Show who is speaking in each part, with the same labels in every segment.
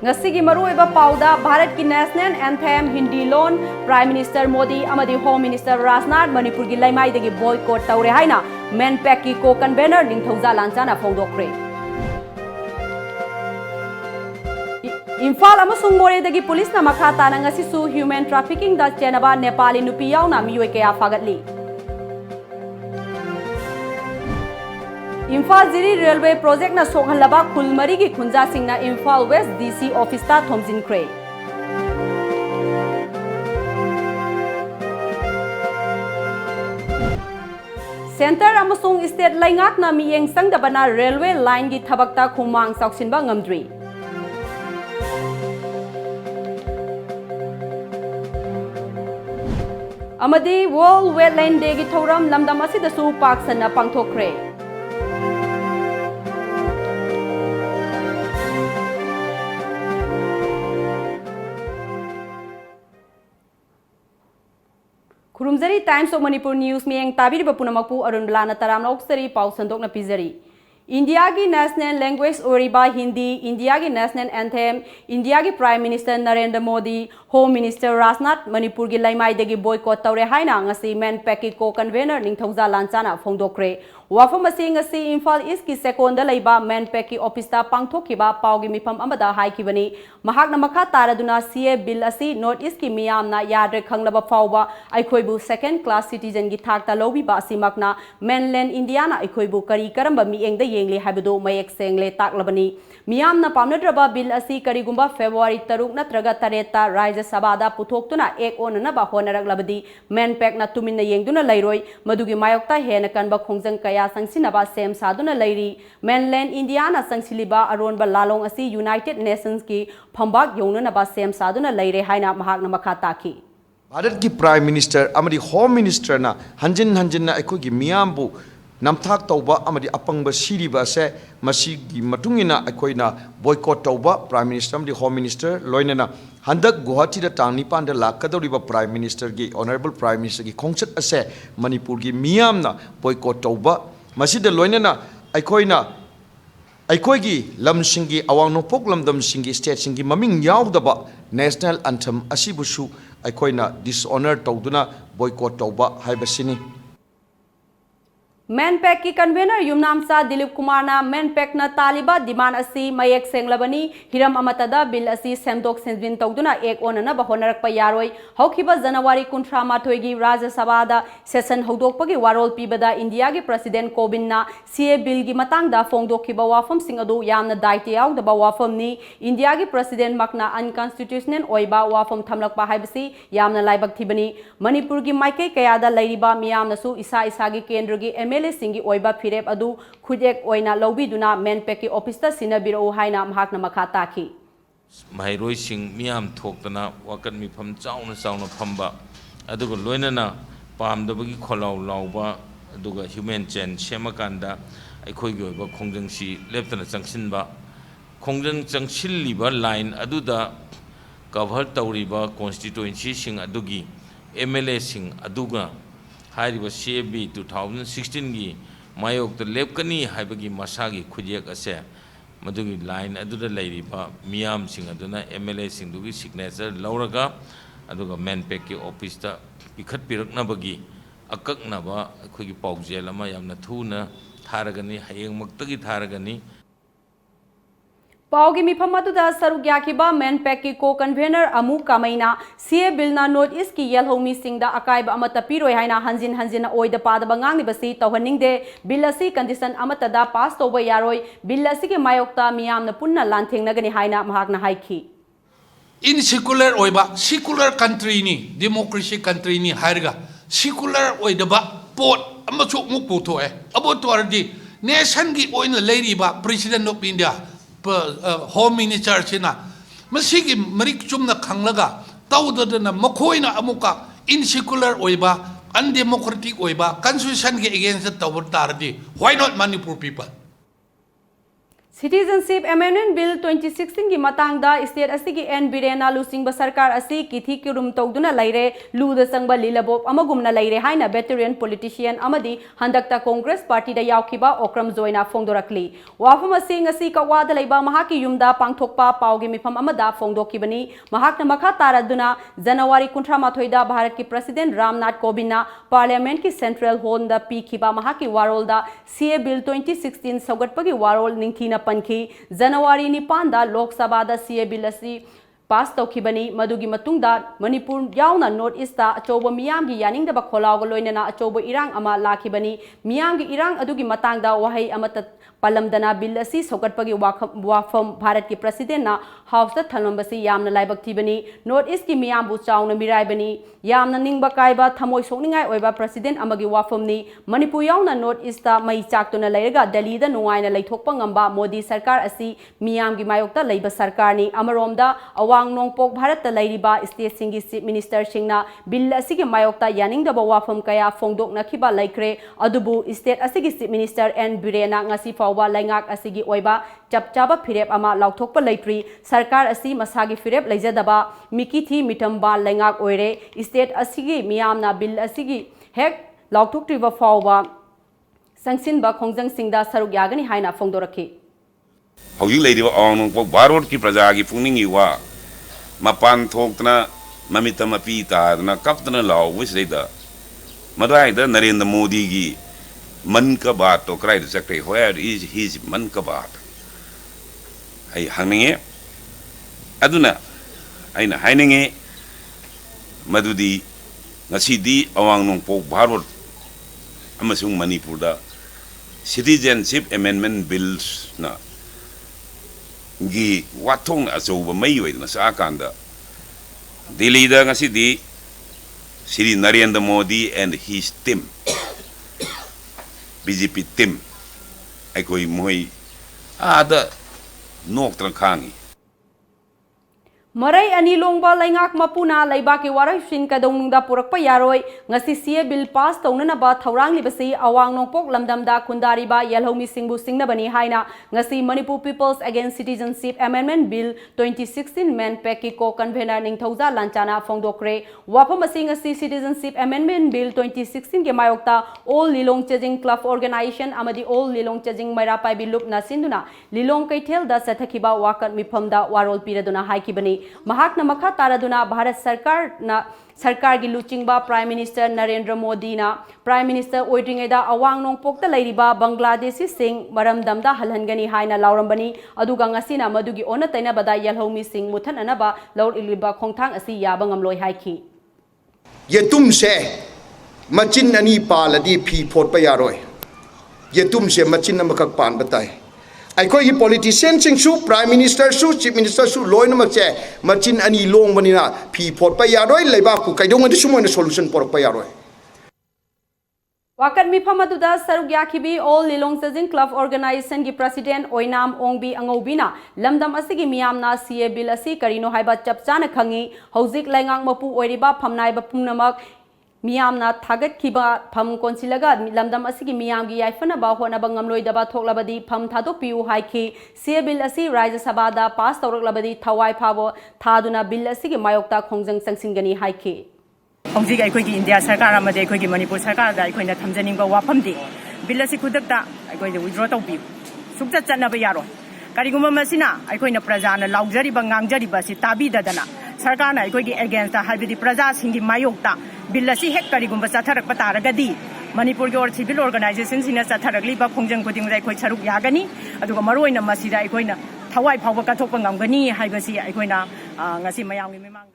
Speaker 1: Ngasigi maruiba pauda Bharat ki National Anthem Hindi Loan Prime Minister Modi amadi Home Minister Rajnath Manipur ki laimai degi boycott taure haina Manpack ki co-convener Ningthauja Lanchana phongdokre. Imphal amasung More degi police na makha tana ngasisu human trafficking da chenaba Nepali nupi yauna miyoi kaya fagatli. Imphal Ziri Railway Project na sokhalaba khulmari ki khunja singna Imphal West DC office ta thomjin kre. Center amasung state laingak na miyeng sangdabana railway line gi thabakta khumang sauksinba ngamdri. Amadi World Wetland Day gi thoram lamdam asidasu paksana pangthokre. Kurumzari Times of Manipur News miyeng tabiri bapunamakpu ARUNBALA na taramlaoksari pau sandok na pizari. India ki national language oriba Hindi, India ki national anthem, India ki Prime Minister Narendra Modi, Home Minister Rajnath Manipur ki laimai degi boycott taure haina ngasi Manpack ki co-convener Ningthauja Lanchana phongdokre. Wafam asi ngasi Imphal East ki sekonda laiba Manpack ki office ta pangthokhiba paugi mifam amada haikibani mahakna makha taraduna CA bill asi North East ki miyamna yadre khanglaba fawba aikhoibu second class citizen gi thakta lobiba asimakna mainland India na aikhoibu kari karamba miengda yengle habado mayek sengle taklabani miyamna pamnadraba bill asi karigumba February 3 natraga 3 ta Rajya Sabha da puthoktuna ek onana ba honaraglabadi Manpack na tuminna yengduna lairoi madugi mayokta hena kanba khongjang kaya sangsinaba sem saduna lairi mainland India na sangsiliba ARUNBALA lalong asi United Nations ki phambak yonunaba sem saduna laire haina mahakna makha taki.
Speaker 2: Bharat ki Prime Minister amadi Home Minister na hanjin na aikoi gi miyambu namthak tauba amadi apangba siriba se masigi matungina aikoi na boycott tauba Prime Minister amadi Home Minister loinana handak Guwahati da tang nipan da lakadoriba Prime Minister gi Honorable Prime Minister gi khongchat ase Manipur gi miyamna boycott tauba masida loinana aikoi gi lamsingi awang nopok lamdam singi state singi maming yaudaba national anthem asibusu aikoi na dishonor tauduna boycott tauba haibasini.
Speaker 1: Manpack ki convener Yumnamsa Dilip Kumar na Manpack na taliba demand asi mayek senglabani hiram amatada bill asi semdok senjin tawduna ek onana ba honarakpa yaroi haukiba January 18 gi Rajya Sabha da session hodokpagi warol pibada India gi President Kovind na CA bill gi matangda phongdokhiba wafam sing adu yamna daiti yaudaba wafam ni India gi President makna unconstitutional oiba wafam thamlakpa haibasi yamna laibak thibani Manipur gi maikei kayada lairiba miyamna su isa gi kendra gi singi oiba firep adu khujek oina lobiduna Manpack ki office ta sinabiro haina mahakna makha taki
Speaker 3: mairoi sing miam thoktana wakat mi pham chauna phamba aduga loinana pamdabagi kholau lauba aduga human chain semakanda aikhoi gi oiba khongjang si leptana changsinba khongjang changsilliba line aduda cover tawriba constituency sing adugi MLA sing aduga हारिबा CAB 2016 की मायोग तो लेपकनी हाइबगी मसागी खुजियक असे मधुगी line अदुदा लैरिबा मियाम सिंह अदुना MLA सिंह दुगी सिग्नेचर लौरगा अदुगा Manpack की ऑफिस ता पिखत पिरकनबगी अककनबा अखोगी पाउजेल अमा यामना थुना थारगनी हयेंग मक्तगी थारगनी
Speaker 1: Paugi mifam aduda sarugyakiba Manpack ki co-convener amu kamaina CA bill na North East ki yelhomi singda akaiba amata piroi haina hanjin na oida padaba ngang ni basi tawhaningde bill asi condition amata da pass toba yaroi bill asi ki mayokta miyam na punna lantheng nagani haina mahakna haiki
Speaker 4: in secular country ni democracy country ni harga secular oidaba pot amachu mukpu thoe abotu ardi nation gi oina leiriba President of India Home Minister sina masigi marik chumna khanglaga tawdadana makhoina amuka insecular oiba undemocratic oiba constitution ge against tawar tardi why not Manipur people
Speaker 1: Citizenship Amendment Bill 2016 की matangda state asigi N Birena lusingba sarkar asi kithi kirum togduna laire luda sangba lilabop amagumna laire haina veteran politician amadi handakta Congress Party da yaukiba Okram Zoina fongdorakli wafam asi ngasi kawada laiba mahaki yumda pangthokpa paugi mifam amada fongdokibani mahakna makha taraduna January 18 da Bharat ki President Ramnath Kovind na Parliament ki Central Hall da pikhiba mahaki warol da CA Bill 2016 saugatpagi warol ningthina Panki January Nipanda Lok Sabha da CA Bill asi pass tokibani madugi matungda Manipur yauna North East da achoba miyam gi yaning da ba kholaw loinana achoba irang ama lakibani miyam gi irang adugi matangda wahai amata palamdana bill asi sogatpagi wafam Bharat ki President na House da thalambasi yamna laibak thibani North East ki miyam bu chawna miraibani yamna ningba kaiba thamoi sokningai oiba President amagi wafam ni Manipur yauna North East da mai chaktuna lairaga Delhi da nuwaina laithokpa ngamba Modi sarkar asi miyam gi mayokta laiba sarkar ni amaromda awang nongpok Bharat da lairiba state singi chief minister singna bill asi gi mayokta yaning da wafam kaya fongdok nakhiba laikre adubu state asi gi chief minister N Birena ngasi fawba laingak asi gi oiba chapchaba firep ama lauthokpa laipri sarkar asi masagi firep laijadaba mikithi mitamba laingak oire state asigi miyamna bill asigi hek lauthoktriba fawba sangsinba khongjang singda saruk yagani haina fongdorakhi
Speaker 5: hojik leiriba ong po Bharat ki praja gi pungning iwa mapan thoktna mamita mapita na kaptna law wis leida madai da Narendra Modi gi man ka baat to krai da sakre where is his man ka baat ai hanginge aduna aina haininge madudi ngasidi awang nong po Bharat amasung Manipur da Citizenship Amendment Bills na gi watong asoba mai wai na sa kanda Delhi da ngasidi Shri Narendra Modi and his team BJP team ai koi moi ada nok trang khangi
Speaker 1: Marai ani longba laingak mapuna laiba ki warai sin kadongda purakpa yaroi ngasi CA bill pass taunana ba thaurang libasi awang nongpok lamdamda khundari ba yelhomi singbu singna bani haina ngasi Manipur People's Against Citizenship Amendment Bill 2016 men peki ko convener ningthauja lanchana fongdokre wapam asi ngasi Citizenship Amendment Bill 2016 ke mayokta All Lilong Chajing Club Organization amadi All Lilong Chajing Mairapai bilup na sinduna Lilong Kaithel da sathakiba wakat mifamda warol piraduna haikibani Mahakna makha taraduna Bharat sarkar gi luchingba Prime Minister Narendra Modi na Prime Minister oidringeda awang nongpokta lairiba Bangladeshi sing maramdamda halhangani haina laurambani aduga ngasina madugi ona taina bada yalhomi sing muthan anaba laur iliba khongthang asi yaba ngamloi haiki
Speaker 2: yetum se machin ani paladi phi phot pa yaroi yetum se machin amakak pan batai ai politician sing su Prime Minister su Chief Minister su loin ma che machin ani long manina phi phot pa yaroi leiba ku kaidong adi sumoina solution por pa yaroi
Speaker 1: Wakat mifamaduda saruk yakibi All Lilong Chajing Club Organization gi President Oinam Ongbi Angobina lamdam asigi miyamna CA bill asi karino haiba chapchana khangi hojik laingang mapu oiriba phamnai ba pungnamak miyamna thagat kiba pham konsilaga lamdam asigi miyam gi yaifana ba hona ba ngamloi daba thoklabadi pham thadok piu haiki CA bill asi Rajya Sabha da pass tawraklabadi thawai phabo thaduna bill asigi mayokta khongjang sangsingani haiki
Speaker 6: hongji ai khoi gi India sarkar amade khoi gi Manipur sarkar da khoi na thamjaning ba wafam di bill asi khudakta ai khoi withdraw tau bi sukta channa ba yaro kariguma masina ai khoi na praja na laujari ba ngangjari ba si tabi dadana sarkar na ai khoi gi against da haibidi praja singi mayokta bill asi hek kariguma chatharak pataragadi Manipur gi or civil organization sina chatharakli ba khongjang khuding dai khoi charuk yagani aduga maroina masida ai khoi na thawai phawba ka thokpa ngamgani haibasi ai khoi na ngasi mayam gi memang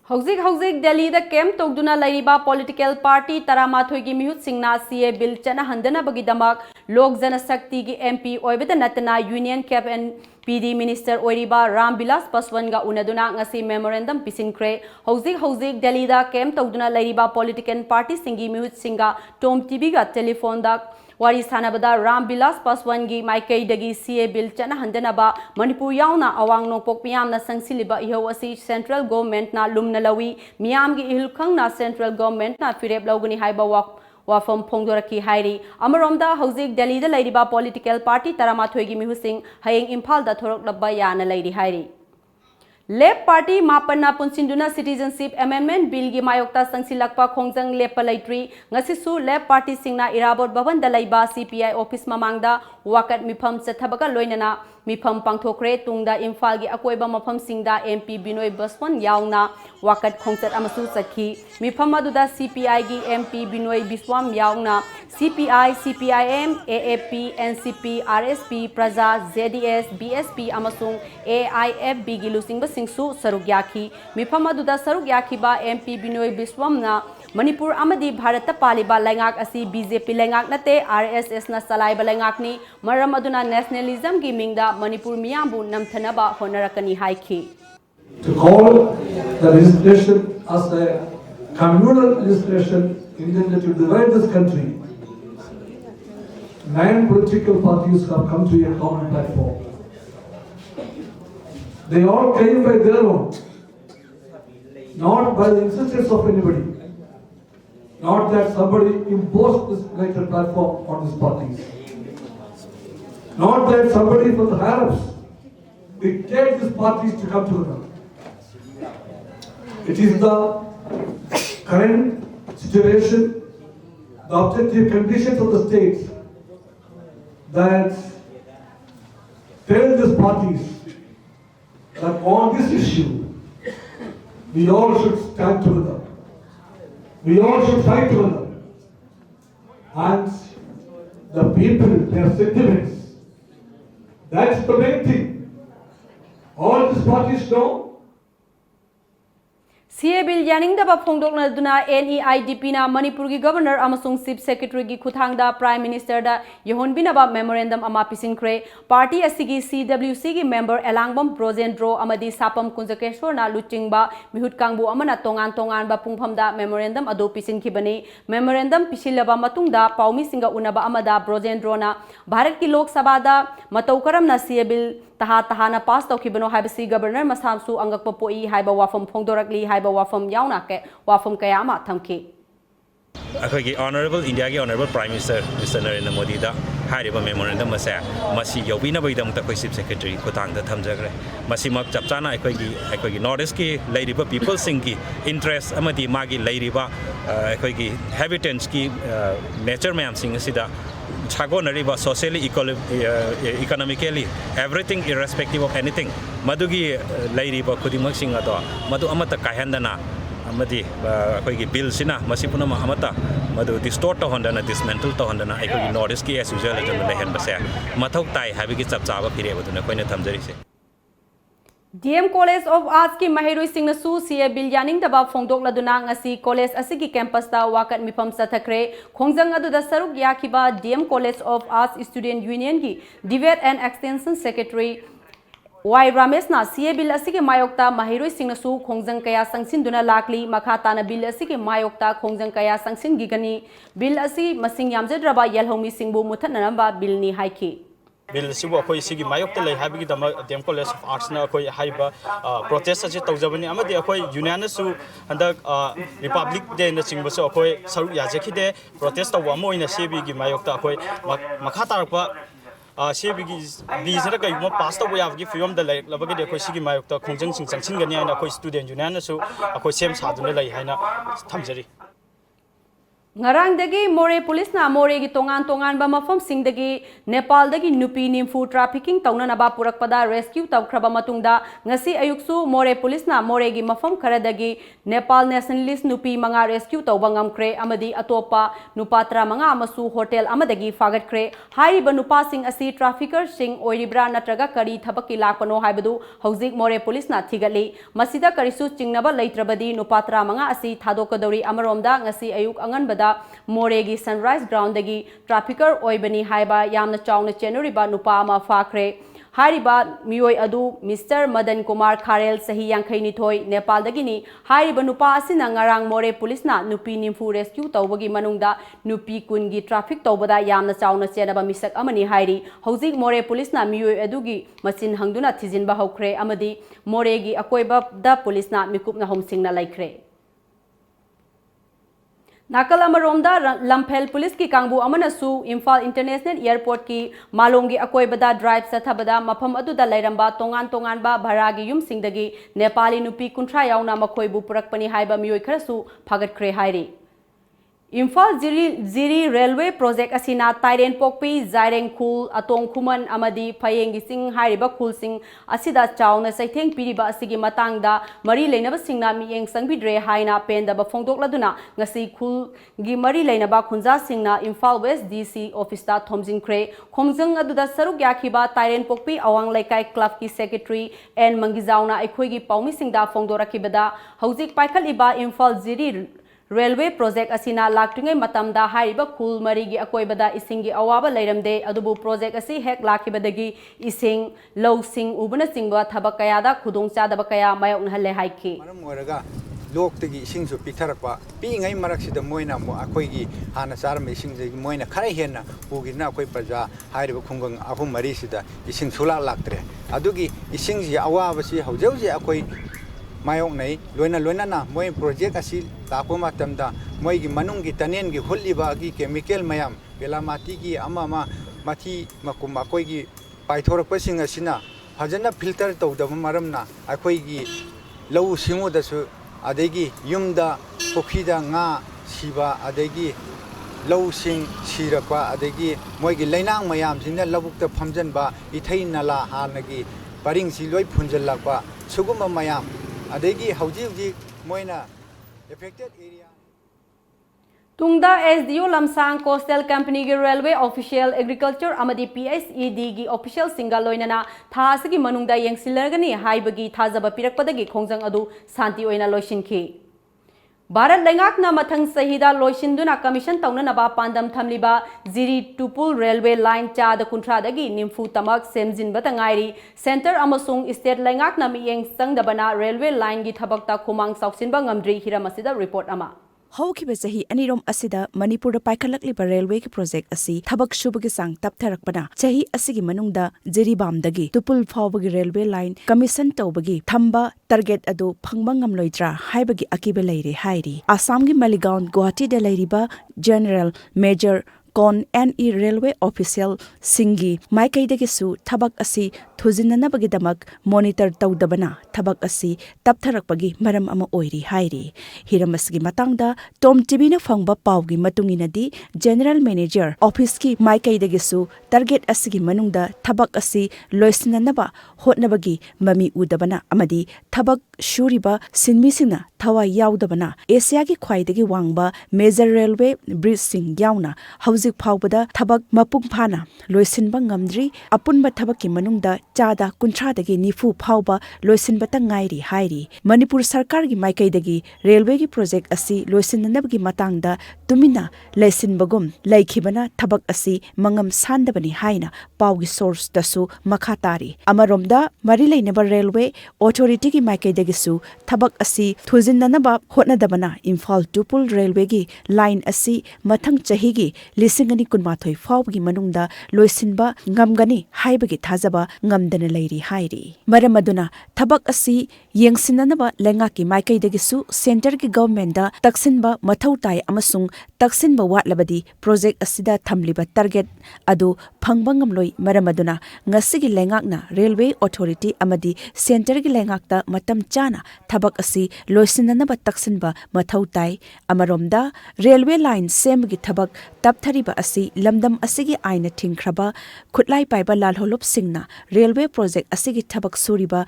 Speaker 1: Hojik Delhi da camp togduna lairiba political party Taramathoi gi mihut singna CA bill chana handana bagi damak Lok Jana Shakti gi MP oibeda natana Union Cap and PD Minister oiriba Rambilas Paswan ga unaduna ngasi memorandum pisinkre hojik Delhi da camp togduna lairiba political party singi mihut singa Tom TV ga telephone da Wari Sanabada Rambilas Paswan gi Maikai dagi CA bill chana handanaba Manipur yauna awang nongpok miyam na sangsiliba iho asi central government na lumna lawi miyam gi ihulkhang na central government na firep lawgani haiba wafam phongdoraki hairi amaromda hauzik Delhi da lairiba political party taramathoigi mihusing hayeng Imphal da thorok labba yana lairi hairi Left Party Mapana Punsinduna Citizenship Amendment Bill gi mayokta sangsilakpa khongjang lepa laitri ngasisu Left Party singna irabot bhavan da laiba CPI office mamangda wakat mifam chathabaga loinana mifam pangthokre tungda Imphal gi akoiba mafam singda MP Binoy Baswan yaungna wakat khongchat amasu sakhi mifam aduda CPI gi MP Binoy Biswam yaungna CPI CPIM AAP NCP RSP Praja ZDS BSP amasung AIFB gi lusing singsu sarugyaki mifam aduda sarugyaki ba MP Binoy Biswamna Manipur amadi Bharata paliba laingak asi BJP laingak nate RSS na salaiba laingak ni maram aduna nationalism gi mingda Manipur miyambu namthanaba honarakani haiki
Speaker 7: to call the legislation as a communal legislation intended to divide this country. 9 political parties have come to a common platform. They all came by their own, not by the insistence of anybody. Not that somebody imposed this elected platform on these parties. Not that somebody from the Arabs dictated these parties to come together. It is the current situation, the objective conditions of the state that tell these parties that on this issue, we all should stand together. We all should fight together. And the people, their sentiments, that's the main thing. All these parties know.
Speaker 1: CA Bill yaning da ba phongdokna duna NEIDP na Manipur gi Governor amasung Chief Secretary gi khuthangda Prime Minister da yehonbina ba memorandum ama pisinkre party asigi CWC gi member Elangbam Projendro amadi Sapam Kunjakeshwar na luchingba mihut kangbu amana tongan ba pungpham da memorandum ado pisinkhibani memorandum pisilaba matungda paumi singa unaba amada Projendro na Bharat ki Lok Sabha da mataukaram na CA Bill tahana pass tokibano haibasi Governor masamsu angakpa poi haiba wafam phongdorakli haiba wafam yauna ke wafam kayama thamki
Speaker 8: अखोगी Honorable India की Honorable Prime Minister Mr. Narendra Modi da हारिबा memorandum असे मसी यौबिनबैदम तक Chief Secretary खुतांग थमजग्रे मसी मक चपचाना अखोगी north east की लैरिबा people sing की interest अमदी मागी लैरिबा अखोगी हैबिटेट्स की नेचर मैम सिंग सिदा छागोनरिबा socially economically everything irrespective of anything मदुगी लैरिबा खुदिमक सिंग अदो मदु अमत काहंदना अमदी अखोगी बिल सिना मसी पुनम अमता मदु डिस्टोर्ट तोहंदना डिसमेंटल तोहंदना अखोगी नॉर्थ ईस्ट की एस यूजुअल जन लेहन बसे मथौ ताई हाबिगी चपचाबा फिरेबदुना कोइना थमजरिसे
Speaker 1: DM College of Arts की Mahirui Singh Su CA Bill yaning daba phongdok laduna ngasi college asigi campus da wakat mifam sathakre khongjang adu da saruk yakiba DM College of Arts Student Union ki Debate and Extension Secretary Y Ramesh na CA Bill asigi mayokta Mahirui Singh Su khongjang kaya sangsin duna lakli makhata na bill asigi mayokta khongjang kaya sangsin gigani bill asi masing yamjedraba yelhomi singbu muthanamba bill ni haiki
Speaker 9: bill सिबो अखोई सिगी मायोक्ते लै हाबिगी दम DM College of Arts ना अखोई हाइबा protest अजि तौजबनी अमदि अखोई यूनियनसु हंदक Republic day न चिंगबसु अखोई सरुक याजेखिदे प्रोटेस्ट तव अमो इन CB गी मायोक्ता अखोई मखा तारकपा CB गी बिजरा कयुम पास तव याबगी फियम द लै लबगे अखोई सिगी मायोक्ता खोंजंग सिंग संगसिनगनि आइना अखोई स्टूडेंट यूनियनसु अखोई सेम सादुने लै हाइना थमजरी
Speaker 1: Ngarangdagi More Police na More gi tongan ba mafam singdagi Nepal dagi nupi nimfu trafficking taunana ba purakpada rescue tawkraba matungda ngasi ayuksu More Police na More gi mafam kharadagi Nepal nationalist nupi manga rescue tawbangam kre amadi atopa nupatra manga amasu hotel amadagi fagat kre haiba nupa sing asi trafficker sing oiribra natraga kari thabaki lakpano haibadu hauzik More Police na thigali masida karisu chingnaba leitrabadi nupatra manga asi thadokadori amaromda ngasi ayuk anganbada Moregi Sunrise Ground dagi trafficker oibani haiba yamna chawna chenuriba nupa ama fakre hariba miyoi adu Mr. Madan Kumar Kharel sahi yankhaini thoi Nepal dagi ni hariba nupa asina ngarang More Police na nupi nimfu rescue tawbagi manungda nupi kungi traffic tawbada yamna chawna chenaba misak amani hairi hauzik More Police na miyoi adugi machin hangduna thijinba hokre amadi Moregi akoiba da police na mikupna homsingna laikre Nakal amaromda Lamphel Police ki kangbu amanasu Imphal International Airport ki malongi akoibada drive sathabada mafam aduda lairamba tongan ba bharagi yum singdagi Nepali nupi kuntra yauna makoibu purakpani haiba miyoi kharasu phagatkhre hairi Imphal Ziri Railway Project asina Tairen Pokpi Zaireng Khul Atong Khuman amadi Phayengi Sing hairiba khul sing asida chauna saitheng piriba asigi matangda mari leinaba singna miyeng sangbidre haina pendaba phongdokladuna ngasi khul gi mari leinaba khunja singna Imphal West DC office ta thomjingkhre khomjang aduda saruk yakhiba Tairen Pokpi awang laikai club ki secretary and mangizauna aikhoi gi paumi singda phongdorakibada hojik paikhaliba Imphal Ziri Railway project asina laktingai matamda hariba khul marigi akoibada isingi awaba leiramde adubu project asi hek lakibadagi ising low sing ubana singba thabakayada khudong chadaba kaya mayok halle haiki
Speaker 10: maram moraga lok tegi ising su pitharakpa pi ngai marak sida moina mo akoi gi hana sar me ising gi moina khara hena ugina akoi praja hariba khungang ahum mari sida ising sula laktre adugi ising ji awaba si haujauji akoi mayok nei loina na moi project asi lakpa matamda moi gi manung gi tanen gi hulliba gi chemical mayam belamati gi ama mathi makum akoi gi paithor pasing asina fajana filter tawdaba maramna akoi gi lau singu da su adegi yumda pokhida nga siba adegi lau sing sirapa adegi moi gi lainang mayam sina labukta phamjanba ithai nala hanagi paring si loi phunjallakpa suguma mayam adegi hauji moina affected area
Speaker 1: Tungda SDO Lamsang Coastal Company gi Railway Official Agriculture amadi PSED gi official single loinana thasigi manungda yengsilagani haibagi thajaba pirakpadagi khongjang adu santi oina loishinki Bharat Lengakna mathang sahida loishinduna commission taunanaba pandam thamliba Ziri Tupul Railway Line chada kuntradagi nimfu tamak semjinbata ngairi center amasung state Lengakna miyeng sangdabana railway line gi thabakta khumang sauksinba ngamdri hiramasida report ama
Speaker 11: Haukiba sahi anirom asida Manipur paikhalakliba railway ki project asi thabak shubagi sang taptharakpana sahi asigi manungda Jiribamdagi Tupul phawbagi railway line commission tawbagi thamba target adu phangba ngamloidra haibagi akiba leire hairi Assam gi Maligaon Guwahati da leiriba General Major Kon NE Railway Official Singi Maikaidagi su thabak asi thujinanabagi damak monitor tawdabana thabak asi taptharakpagi maram ama oiri hairi hiramasgi matangda Tom TV na phangba pawgi matunginadi General Manager Office ki Maikaidagi su target asigi manungda thabak asi loisinanaba hotnabagi mami udabana amadi thabak shuriba sinmisingna thawa yaudabana Asia ki khwaidagi wangba major railway bridge sing yauna hauji phawbada thabak mapung phana loisinba ngamdri apunba thabaki manungda chada kunthradagi nifu phawba loisinbata ngairi hairi Manipur sarkar gi maikaidagi railway gi project asi loisinanabagi matangda tumina laisinbagum laikhibana thabak asi mangam sandabani haina pawgi source tasu makhatari amaromda mari leinaba railway authority gi maikaidagi su thabak asi thujinanaba hotnadabana Imphal Tupul railway gi line asi mathang chahi gi lisingani kunmathoi phawgi manungda loisinba ngamgani haibagi thajaba ngamdana leiri hairi maramaduna thabak asi yengsinanaba lengaki maikaidagi su center ki government da taksinba mathau tai amasung taksinba watlabadi project asida thamliba target adu phangba ngamloi maramaduna ngasigi lengakna railway authority amadi center ki lengakta matam chana thabak asi loisinanaba taksinba mathau tai amaromda railway line semgi thabak tapthariba asi lamdam asigi aina thingkhraba khutlai paiba lalholop singna railway project asigi thabak suriba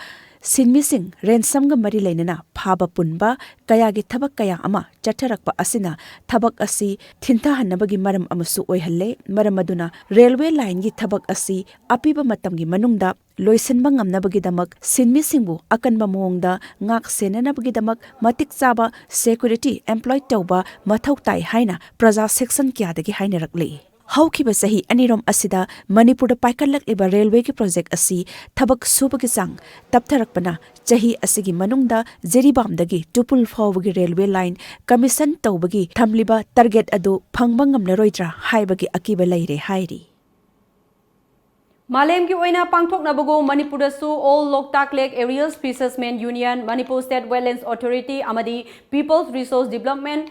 Speaker 11: sinmising ransom ga mari leinana phaba punba kayagi thabak kaya ama chatharakpa asina thabak asi thintha hanabagi maram amasu oihalle maramaduna railway line gi thabak asi apiba matamgi manungda loisinba ngamnabagi damak sinmisingbu akanba mongda ngak senanabagi damak matik chaba security employed tawba mathau tai haina praja section kyadagi haina rakle Haukiba sahi anirom asida Manipur paikhalakliba railway ki project asi thabak subagi sang taptharakpana chahi asigi manungda Jiribamdagi Tupul phawbagi railway line commission tawbagi thamliba target adu phangba ngamlaroidra haibagi akiba leire hairi
Speaker 1: Malem ki oina pangthoknabago Manipur su all Loktak Lake Aerial Fishermen Union Manipur State Wetlands Authority amadi People's Resource Development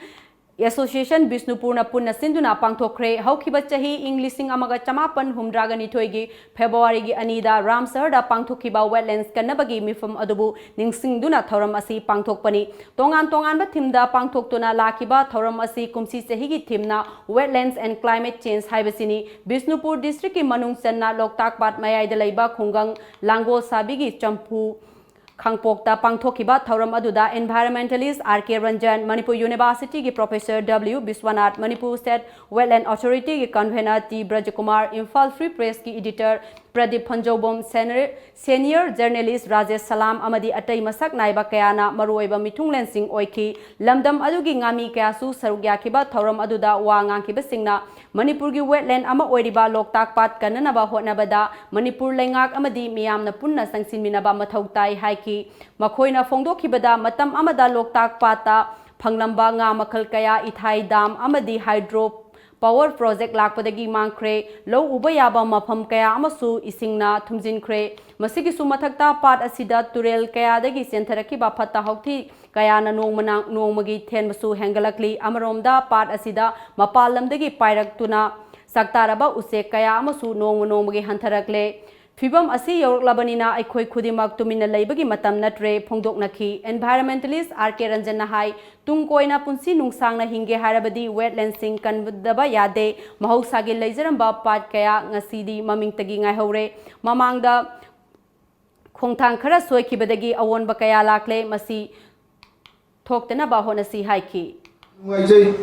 Speaker 1: Association Bisnupurna Punna Sinduna Pangthokre Haukiba Chahi English Amaga Chamapan Humdraganitoigi February gi Anida Ramsarda Pangthokiba Wetlands Kanabagi Mifum Adubu Ningsingduna Thoram Asi Pangthokpani Tongan Ba Thimda Pangthoktuna Lakiba Thoram Asi Kumsi Chahigi Thimna Wetlands and Climate Change Haibasini Bisnupur District ki Manung Sanna Loktak Pat Mayai Dalaiba Khungang Lango Sabigi Champu Khangpokta Pangthokiba Thoram Aduda Environmentalist R.K. Ranjan Manipur University ki Professor W. Biswanath Manipur State Wetland Authority ki Convener T. Brajakumar Imphal Free Press ki Editor Pradeep Panjobom Senior Journalist Rajesh Salam Amadi Atai Masak Naiba Kayana Maruiba Mithunglen Singh Oiki Lamdam Adugi Ngami Kayasu Sarugyakiba Thoram Aduda Wangankiba Singna Manipur gi wetland ama oiriba Loktak Pat kananaba hotnabada Manipur lengak amadi miyamna punna sangsinminaba mathau tai haiki makhoina phongdokhibada matam amada Loktak Pata phanglamba nga makhal kaya ithai dam amadi hydro power project lakpadagi mangkhre lo uba yaba mafam kaya amasu isingna thumjinkhre masigi sumathakta pat asida turel kaya dagi sentharakiba phatta hauthi kayana nongmagi thenmasu hengalakli amaromda pat asida mapalamdagi pairaktuna saktaraba usek kaya amasu nongmagi hantharakle Fibam asi yorlabanina aikhoi khudimak tumina leibagi matam natre phongdoknakhi environmentalist R.K. Ranjan nahai tungkoina punsi nungsangna hinge harabadi wetland sing kanbadaba yade mahausagi leijaramba pat kaya ngasidi mamingtagi ngai hore mamangda khongthang khara soikibadagi awonba kaya lakle masi thoktana ba honasi haiki
Speaker 12: Ngaijai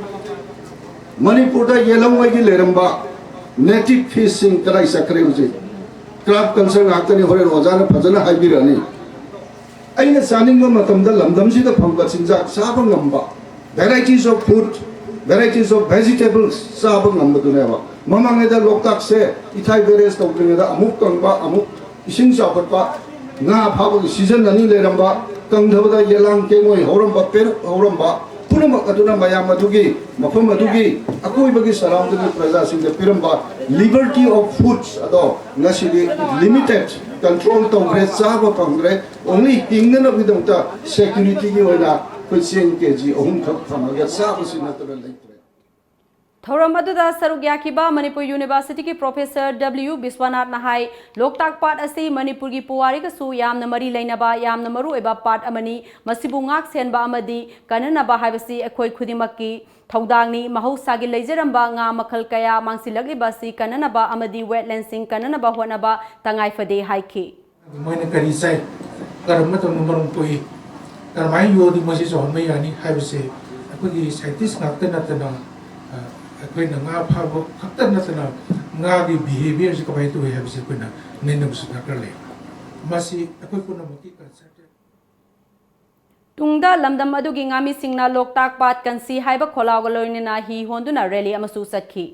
Speaker 12: Manipur da yelongwagi leramba native fishing karai sakre uje Crab concern actani hore rozana phajana haibirani aina saninga matamda lamdamsida phangba chinjak saba ngamba varieties of food varieties of vegetables saba ngamba duneba mamangeda loktak se ithai beres tawdringeda amuk kangba amuk ising chawpa nga phaba season ani leramba kangdhabada yelang kengoi horamba per horamba punamak aduna mayam adugi mafam adugi akoibagi surrounding praja singda piramba liberty of foods ado ngasidi limited control tawgre chaba pangre only hingna bidamta security gi oina kuchen kg ohum thak phamaga chaba sinatra leitre
Speaker 1: Thoram aduda sarugyakiba Manipur University ki Professor W. Biswanath nahai Loktak Pat asi Manipur gi puwari ka su yamna mari leinaba yamna maru eba pat amani masibu ngak senba amadi kananaba haibasi akhoi khudimaki thaudangni mahausagi leijaramba nga makhal kaya mangsilagliba si kananaba amadi wetland sing kananaba honaba tangai fade haiki
Speaker 13: moina kari sai karamma to number poi karmai yodi masi so me yani haibase akhoi scientist ngakta natana akhoi na nga phabo khakta natana nga gi behavior ji kabai to haibase koina nenam su karle masi akhoi kuna maki concept
Speaker 1: Tungda lamdam adugi ngami singna Loktak Pat kansi haiba kholaga loinina hi honduna rally amasu sakhi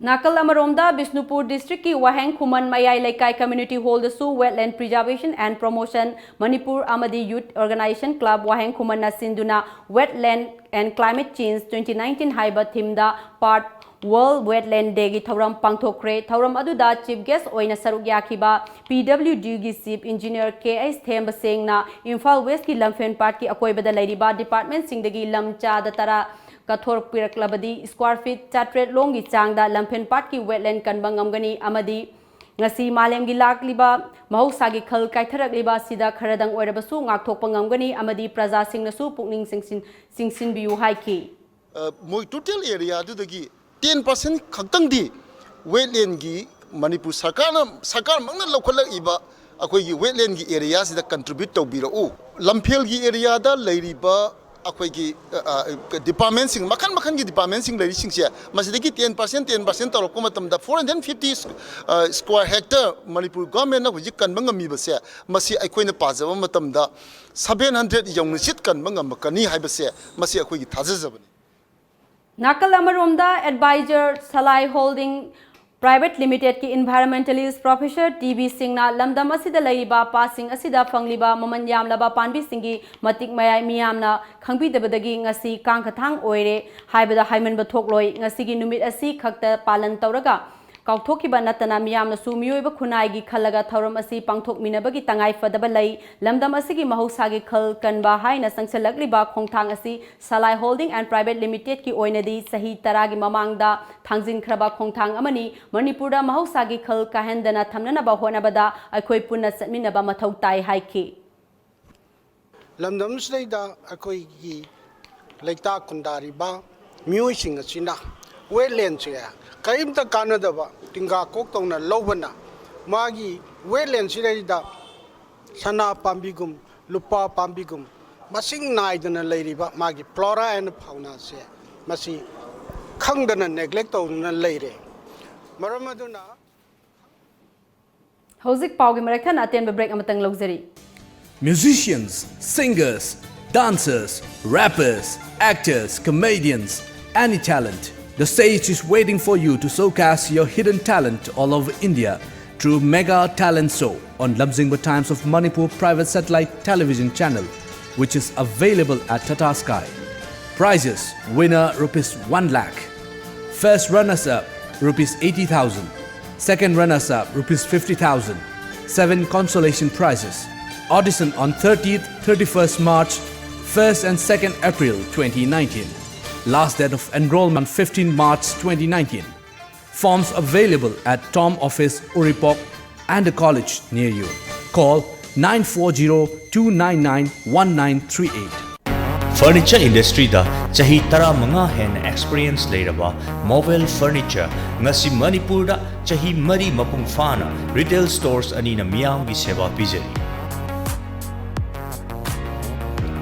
Speaker 1: Nakal Amaromda Bisnupur District ki Waheng Khuman Mayai Laikai Community Hall the Su Wetland Preservation and Promotion Manipur Amadi Youth Organization Club Waheng Khuman na Sinduna Wetland and Climate Change 2019 Haiba Thimda Part World Wetland Day gi Thoram Pangthokre Thoram aduda Chief Guest oina saruk yakiba PWD gi Chief Engineer KS Themba Singna Imphal West ki Lamfen Part ki akoibada lairiba Department Singdagi Lamcha da tara Kathor Piraklabadi square feet chatret longi changda Lamfen Part ki wetland kanbangamgani amadi ngasi malem gi lakliba mahusagi khal kaitharakliba sida kharadang oirabasu ngakthokpa ngamgani amadi praja singnasu pukning singsin biu haiki
Speaker 14: moi total area adudagi 10% khaktang di wetland gi Manipur sarkar mangna lokhalak iba akoi gi wetland gi area sida contribute tawbirau lamphel gi area da leiriba akoi gi department sing makan gi department sing leiri sing sia masidagi 10% tarok matam da 450 square hectare Manipur government na hujik kan bangami base masi akoi na pajaba matam da 700 yong sit kan bangam kani haibase masi akoi gi thajajabani
Speaker 1: Nakal Amaromda Advisor Salai Holding Private Limited ki Environmentalist Professor TV Singna Lamdam asida laiba passing asida fangliba maman yamlaba panbi singi matik mayai miyamna khangbi debadagi ngasi kangkhathang oire haibada haiman ba thokloi ngasi gi numit asi khakta palan tawraga काउथोखिबा नतना मियामनसु मियोइबा खुनाइगी खलगा थौरम असि पांथोकमिनबगी तंगाई फदबा लई लमदम असिगी महौसागी खल कनबा हाइना संगसलकलिबा खोंथांग असि सलाई holding and private limited की ओइनदी सही तरागी ममांगदा थांजिनख्रबा खोंथांग अमनी मणिपुरदा महौसागी खल काहेंदना थमननबा होनबदा अखोई पुन्ना चटमिनबा मथौ ताई हाइखि
Speaker 15: लमदम सदैदा अखोईगी लेता कुंदारिबा मियोइसिंग असिना वेटलैंड से करीमता कानदबा टिंगा कोकतौना लौबना मागी वेटलैंड सिदैदा सना पाम्बिगुम लुपा पाम्बिगुम मसिंग नाइदना लैरिबा मागी फ्लोरा एंड फाउना से मसी खंगदना नेग्लेक्ट तौना लैरे मरमदुना
Speaker 1: हौजिक पाउगी मरखन अटेन ब्रेक अमतंग लौजरी
Speaker 16: Musicians, singers, dancers, rappers, actors, comedians, any talent. The stage is waiting for you to showcase your hidden talent all over India through Mega Talent Show on Lamjingba Times of Manipur private satellite television channel, which is available at Tata Sky. Prizes: winner ₹1 lakh, first runners-up ₹80,000, second runners-up ₹50,000, 7 consolation prizes. Audition on 30th, 31st March, 1st and 2nd April 2019. Last date of enrollment 15 March 2019. Forms available at Tom Office, Uripok and the college near you. Call 940-299-1938.
Speaker 17: Furniture industry da chahi tara manga hen experience leiraba mobile furniture ngasi Manipur da chahi mari mapung fana retail stores ani na miyam gi seva pijari.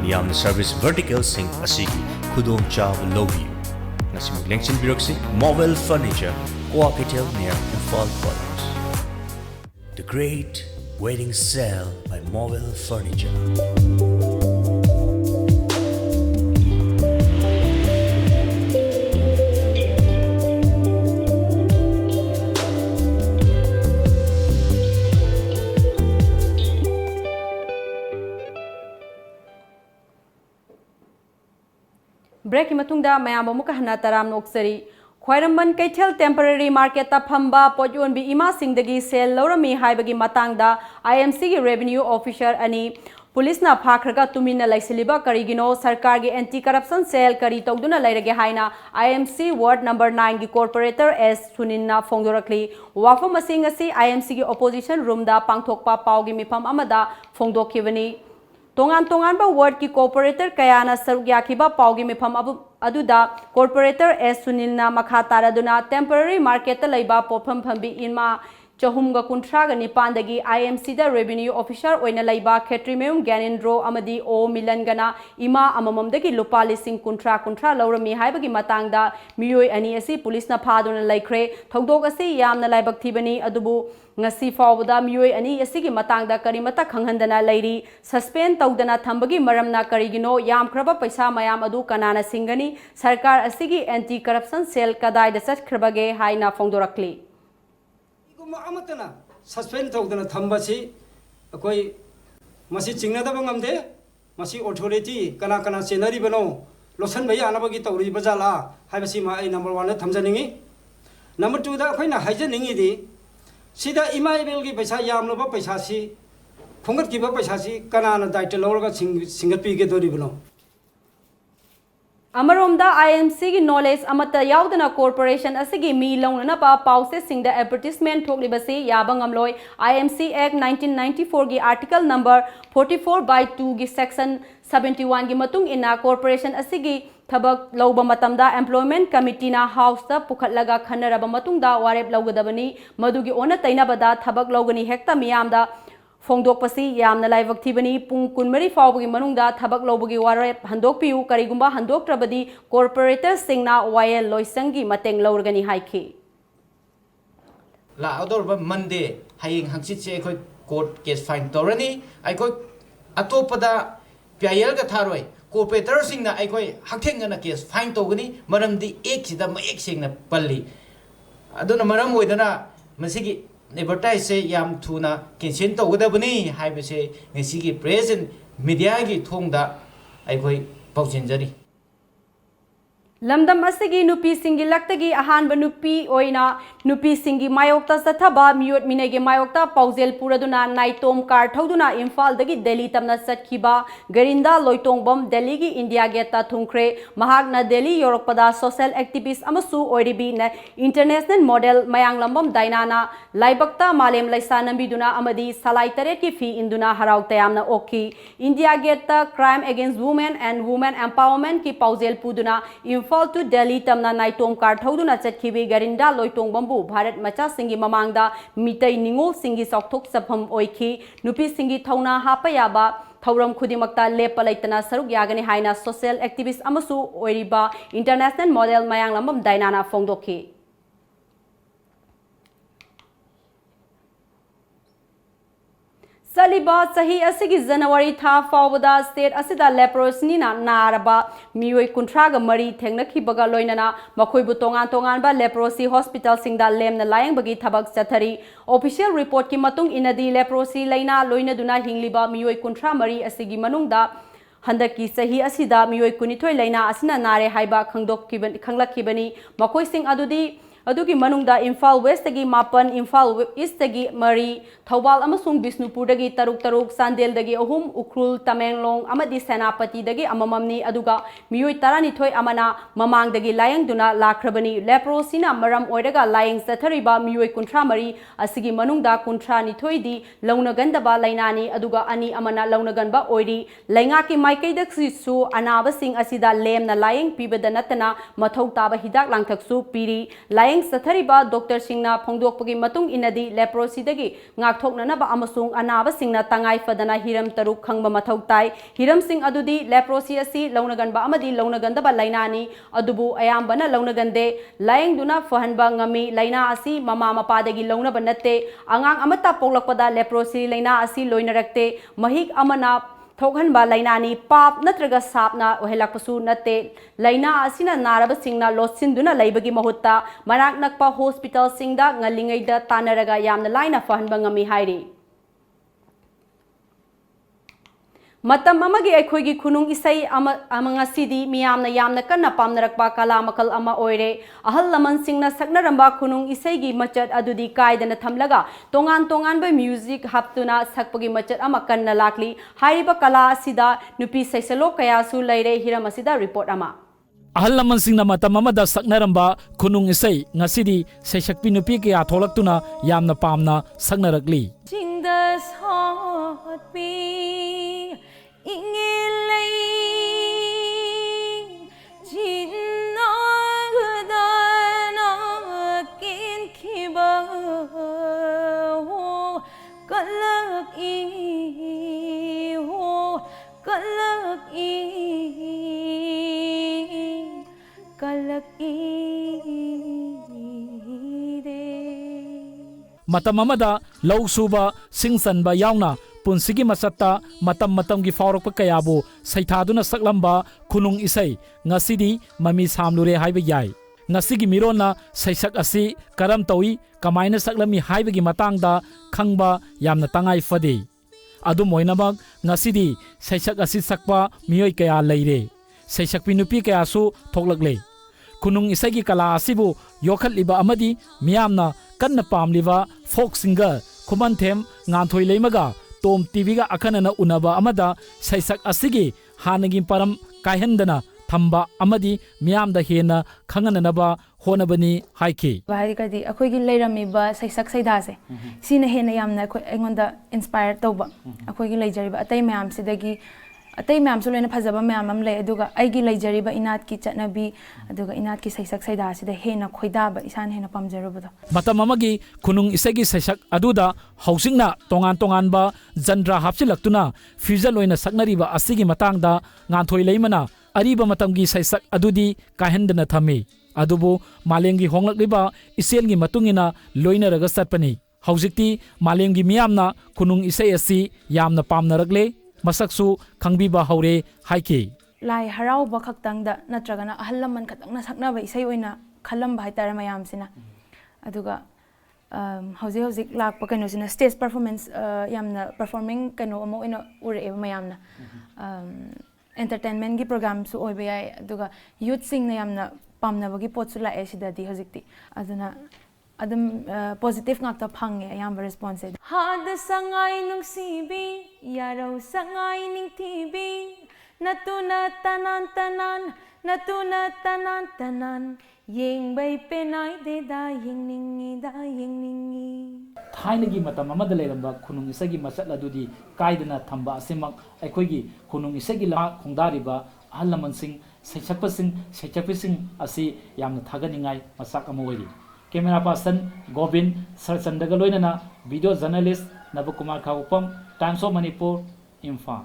Speaker 17: Miyam service vertical sing asigi khudong chaw lobby. Ngasi lengchin biroksi mobile furniture cooperative near Infal College. The Great Wedding Sale by Mobile Furniture.
Speaker 1: Break की मतुंगदा मयाम अमुक हना तराम नोक्सरी ख्वाइरमबन कैथेल temporary market ता फंबा पोटयोनबी इमा सिंगदगी cell लौरमी हाइबगी मतंगदा IMC की revenue officer अनि पुलिसना फाखरगा तुमिना लाइसिलिबा करिगिनो सरकार की एंटी करप्शन सेल करी तौदुना लैरगे हाइना आईएमसी वार्ड नंबर 9 की कॉर्पोरेटर एस सुनिना फोंदोरखली वाफम मसिंग असि आईएमसी की ऑपोजिशन रूम दा पांगथोकपा पावगी मिफम अमदा फोंदोखिबनी तोंगान तोंगान वार्ड की कॉर्पोरेटर कयाना सरुक याखिबा पावगी मिफम अदुदा कॉर्पोरेटर एस सुनीलना मखा तारादुना टेम्पररी मार्केट लैबा पोफम फंबी इमा चहुमगा कुंथ्रागा निपानदगी आईएमसी दा रेवेन्यू ऑफिसर ओइना लैबा खेट्रीमेम ज्ञानेंद्रो अमदी ओ मिलनगना इमा अमममदगी लुपा लिसिंग कुंथ्रा लौरमी हाइबगी मतंगदा मियोय अनि असि पुलिसना फादुना लैख्रे थौदोक असि यामना लाइबक थिबनी अदुबु ngasi fawda miyoy ani asigi matangda karimata khanghandana lairi suspend tawdana thambagi maramna karigino yam khraba paisa mayam adu kanana singani sarkar asigi anti corruption cell kadai da satkhrbage haina fongdorakli
Speaker 18: iguma amatana suspend tawdana thambasi akoi masi chingnadaba ngamde masi authority kana kana senari bano losan bhai anabagi tawri bajala haibasi ma ai number 1 thamjaningi number 2 da khoina haijaningi di सिदा इमा इबेल की पैसा यामलबा पैसा सी खुंगत की पैसा सी कनाना दायित्व लौरगा सिंगत P के दोरी बनो
Speaker 1: अमरोमदा आईएमसी की नॉलेज अमत याउदना कॉर्पोरेशन असगी मी लौनना पा पाउसे सिंगदा एडवर्टाइजमेंट थोकलिबसी याबंगमलोय आईएमसी एक्ट 1994 की आर्टिकल नंबर 44/2 की सेक्शन 71 की मतुंग इना कॉर्पोरेशन असगी थबक लौब मतमदा एम्प्लॉयमेंट कमिटीना हाउस ता पुखटलगा खनरब मतुंगदा वारेप लौगदबनी मदुगी ओना तैनाबदा थबक लौगनी हेक्ता मियामदा फोंदोकपसी यामना लाइवक थिबनी पुंग कुनमरी फावबगी मनुंगदा थबक लौबगी वारेप हंदोकपियु करिगुंबा हंदोकत्रबदी कॉर्पोरेटर सिंगना वायल लोइसंगी मतेंग लौरगनी हाइखि
Speaker 19: ला आउटडोर मंडे हाइंग हंगसित से कोई कोर्ट केस फाइन तोरनी आई कोई अतोपदा प्यायल का थारोय कॉर्पोरेटर सिंगना आई कोई हक्थेंगना केस फाइन तोगनी मरमदी एक सिदा मयेक सिंगना पल्ली अदुना मरम होइदना मसिगी एडवर्टाइज से याम थुना कैंसिल तौगदबनी हाइबसे ngasi प्रेस एंड मीडिया की थोंगदा आई कोई पाउचिनजरी
Speaker 1: lamdam asigi nupi singi laktagi ahan banupi oina nupi singi mayokta sathaba miyot minege mayokta pauzel puraduna naitom car thoduna imphal dagi delhi tamna satkiba garinda loitong delhi gi india gate ta thungkre mahakna delhi yorokpada social activist amasu oiribi na international model mayang lambam dainana laibakta malem laisa nambiduna amadi salai taret ki fi induna harau tayamna oki india gate ta crime against women and women empowerment ki pauzel puduna Fall to Delhi tamna naitom car thoduna chatkibi garinda loitong bambu Bharat macha singi mamangda mitai ningol singi sokthok sapham oikhi nupi singi thauna hapayaba thauram khudimakta lepa laitana saruk yagani haina social activist amasu oiriba international model mayang lambam dainana phongdokhi Saliba sahi asigi January tha fawda state asida leprosy na naraba mioi kuntraga mari thengnakhi baga loinana makhoi bu tongan ba leprosy hospital singda lemna layang bagi thabak chathari official report ki matung inadi leprosy laina loina duna hingliba mioi kuntra mari asigi manungda handaki sahi asida mioi kunithoi laina asina nare haiba khanglakibani makhoi sing adugi manungda Imphal West tagi mapan Imphal East tagi mari Thawbal amasung Bisnupur dagi taruk Sandel dagi ahum Ukrul Tamenglong amadi Senapati dagi amamamni aduga miyoi taranithoi amana mamang dagi layang duna lakrabani leprosy na maram oiraga layang sathariba miyoi kuntra mari asigi manungda kuntra nithoi di launagandaba lainani aduga ani amana launaganba oiri lainga ki maikaidaksu su anabasing asida lemna layang pibada natana mathau taba hidak langthaksu piri layang sathariba Dr. Singna phongdokpagi matung inadi leprosy dagi ngakthoknanaba amasung anaba singna tangai fadana hiram taruk khangba mathau tai hiram sing adudi leprosy asi launaganba amadi launagandaba lainani adubu ayambana launagande layang duna fahanba ngami laina asi mama mapadagi launaba natte angang amata poklakpada leprosy laina asi loinarakte mahik amana Thokhanba lainani pap natraga sapna ohelakpasu natte laina asina naraba singna lotsinduna laibagi mahutta manak nakpa hospital singda ngalingaida tanaraga yamna laina fahanba ngami hairi Matam amagi aikhoigi khunung isai amangasidi miyamna yamna kanna pamnarakpa kala makal ama oire ahal laman singna saknaramba khunung isai gi machat adudi kaidana thamlaga tongan ba music haptuna sakpagi machat ama kanna lakli haiba kala asida nupi saisalo kaya su laire hiram asida report ama
Speaker 20: ahal laman singna matam amada saknaramba khunung isai ngasidi saisakpi nupi kaya tholaktuna yamna pamna saknarakli
Speaker 21: Jingdas hot me ingilay jinagdana kinkiba ho kalak
Speaker 20: matam amada lau suba singsanba yauna punsigi masatta matamgi faurok kayabu saithaduna saklamba khunung isai ngasidi mami samlure haiba yai ngasigi mirona saisak asi karam tawi kamaina saklami haibagi matangda khangba yamna tangai fade adu moinabak ngasidi saisak asi sakpa miyoi kaya leire saisakpi nupi kaya su thoklakle khunung isai kala asibu yokhatliba amadi miyamna kanna pamliba folk singer khumanthem nganthoi leimaga Tom TV ga akanana unaba amada saisak asigi hanagi param kaihendana thamba amadi miyamda hena khangananaba honabani haiki
Speaker 21: bahari kadi akhoigi leiramiba saisak saidase sina hena yamna engonda inspire toba akhoigi leijariba atai mayam sidagi atai mayam su lena phajaba mayam am lei aduga aigi leijariba inat ki chatnabi aduga inat ki saisak saida sida hena khoidaba isan hena pamjarubado
Speaker 20: matam amagi khunung isagi saisak aduda housingna tongan ba jandra hapsilaktuna fusion oina saknariba asigi matangda nganthoi leimana ariba matamgi saisak adudi kahendana thami adubu malengi honglakliba iselgi matungina loinaraga satpani haujikti malengi miyamna khunung isai asi yamna pamnarakle masaksu khangbiba haure haiki
Speaker 21: lai harauba khaktangda natragana ahallaman khatangna saknaba isai oina khalamba haitara mayamsina aduga hauzik lakpa kano sina stage performance yamna performing kano amo ina ure mayamna entertainment gi program su oi ba yai aduga youth sing na yamna pamna bagi pot su la e sida di hojikti aduna adam positive ngakta phange ayam response had sangai nung sibi yaro sangai ning tibi natuna tanan tanan natuna tanan tanan yeng bai penai de da yeng ningi da yeng ningi
Speaker 20: थाइनगी मतम अमद लेरंबा खुनुंग इसगी muscle अदुदी कायदना थंबा असेमक अखोगी खुनुंग इसगी ला खोंगदारिबा अहल लमन सिंह सैचपसिंग असि यामन थागनिंगाय मसाक अमोइरी कैमरा पर्सन गोविंद सरचंदगा लोइनना video journalist Nabakumar Khoupam Times of Manipur Imphal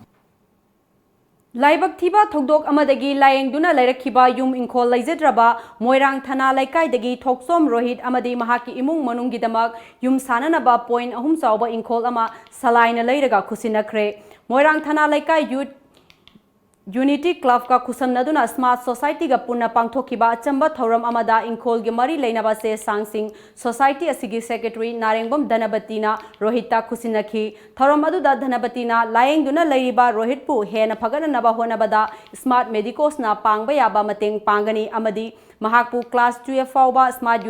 Speaker 1: लाइबक थीबा थोकदोक अमदगी लायेंगदुना लैरखिबा युम इंखोल लैजद्रबा मोइरांग थाना लाइकाइदगी थोकसोम रोहित अमदी महाकी इमुंग मनुंगीदमक युम साननबा पॉइंट अहुम चावबा इंखोल अमा सलाइना लैरगा खुसिनखरे मोइरांग थाना लाइकाइ यूथ यूनिटी क्लब का खुसमनदुना स्मार्ट सोसाइटी का पुनः पांगथोखिबा अचंबा थौरम अमदा इंखोल के मरी लेनबा से सांगसिंग सोसाइटी असिगी सेक्रेटरी नारेंगबम धनबतीना रोहिता खुसिनखी थौरम अदुदा धनबतीना लायेंगदुना लैरिबा रोहितपु हेन फगननबा होनबदा स्मार्ट मेडिकोसना पांगबा याबा मतेंग पांगनी अमदी महाकपु क्लास 12 फाउबा स्मार्ट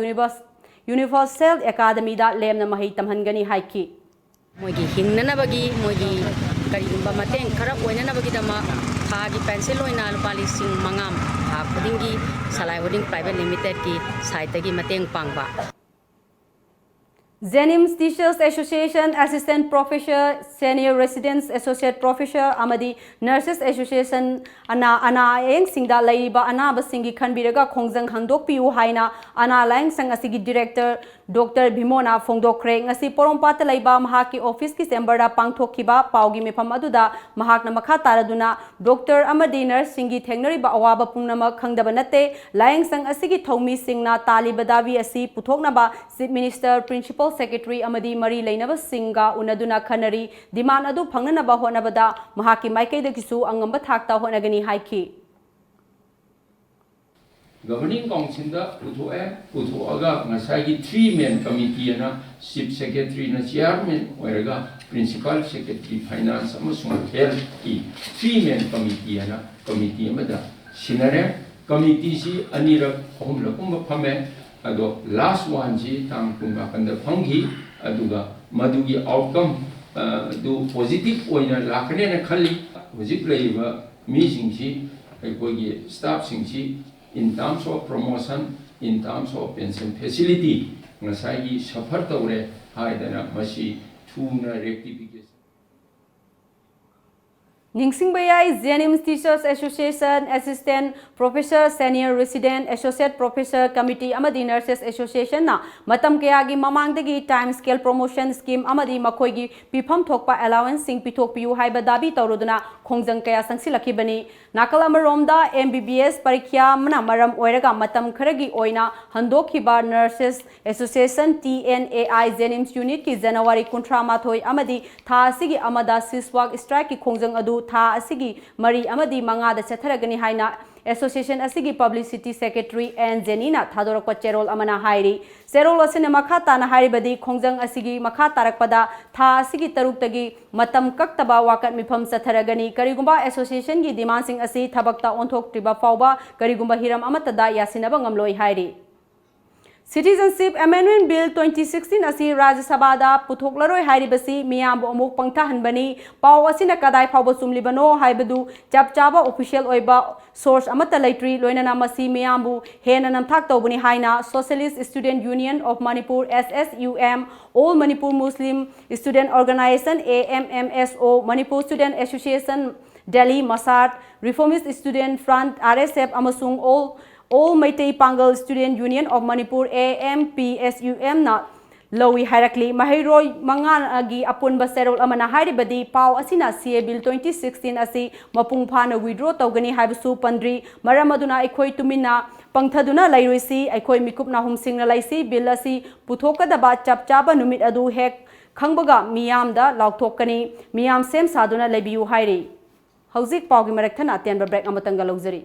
Speaker 1: यूनिवर्सल एकेडमी दा लेमना मही तमहनगनी हाइकी
Speaker 3: मोगी हिंगननबगी मोगी करिगुंबा मतेंग खरा ओइननबगीदमा थागी पेंसिल ओइना लुपा लिसिंग मंगाम था खुदिंगी सलाई होल्डिंग प्राइवेट लिमिटेड की साइटगी मतेंग पांगबा
Speaker 1: Jenims Teachers Association Assistant Professor Senior Residents Associate Professor Amadi Nurses Association ana eng singda laiba ana basingi khanbiraga khongjang hangdok piu haina ana lang sang asigi director Dr. Bhimona Phongdokre ngasi porompat laiba mahaki office ki chamber da pangthokhiba paugi mefam aduda mahakna makha taraduna Dr. Amadi nurse singi thengnari ba awaba pungnama khangdaba nate laing sang asigi thomi singna taliba dawi asi puthoknaba Chief Minister Principal Secretary Amadi Mari Lainaba Singa Unaduna Khanari demand adu phangnanaba honabada mahaki maikaidagisu angamba thakta honagani haiki
Speaker 22: Governing Council da uthoaga ngasagi 3-man committee na Chief Secretary na Chairman oiraga Principal Secretary Finance amasung Health ki 3-man committee na committee amada sinare committee si anirak ahumlakum phame ado last one ji tang kunga kanda phangi aduga madugi outcome do positive oina lakne na khali hojik leiba mi singsi aikogi staff singsi in terms of promotion in terms of pension facility ngasai suffer tawre haidana masi thuna rectification
Speaker 1: Ningsing Bayai Jenims Teachers Association Assistant Professor Senior Resident Associate Professor Committee Amadi Nurses Association na matam kayagi mamangdagi time scale promotion scheme amadi makoigi pifam thokpa allowance sing pithok piu haiba dabi tawruduna khongjang kaya sangsilakibani nakal amaromda MBBS parikya mana maram oiraga matam kharagi oina handokhiba Nurses Association TNAI Jenims Unit ki January 18 amadi tha asigi amada siswak strike ki khongjang adu tha asigi mari amadi manga da chatharagani haina Association asigi Publicity Secretary and Jenina Thadorokpa Cherol amana hairi Cherol asine makha tana hairibadi khongjang asigi makha tarakpada tha asigi taruktagi matam kaktaba wakat mifam chatharagani karigumba association gi demand sing asi thabakta onthok triba fauba karigumba hiram amata da yasinaba ngamloi hairi Citizenship Amendment Bill 2016 asi Rajya Sabha da puthoklaroi hairibasi miyam amuk pangtha hanbani pau asina kadai phauba sumlibano haibadu chapchaba official oiba source amata laitri loinana masi miyambu hena namthak tawbuni haina Socialist Student Union of Manipur SSUM All Manipur Muslim Student Organization AMMSO Manipur Student Association Delhi Masat Reformist Student Front RSF amasung All Meitei Pangal Student Union of Manipur AMPSUM na lowi hairakli mahairoi mangan agi apunba serol amana hairibadi pau asina CA Bill 2016 asi mapung phana withdraw tawgani haibusu pandri maramaduna aikhoi tumina pangthaduna lairoisi aikhoi mikupna humsingna laisi bill asi puthokadaba chapchaba numit adu hek khangbaga miyam da lauthokani miyam sem saduna lebiu hairi hauzik paugi marakthana tenba break amatanga logzari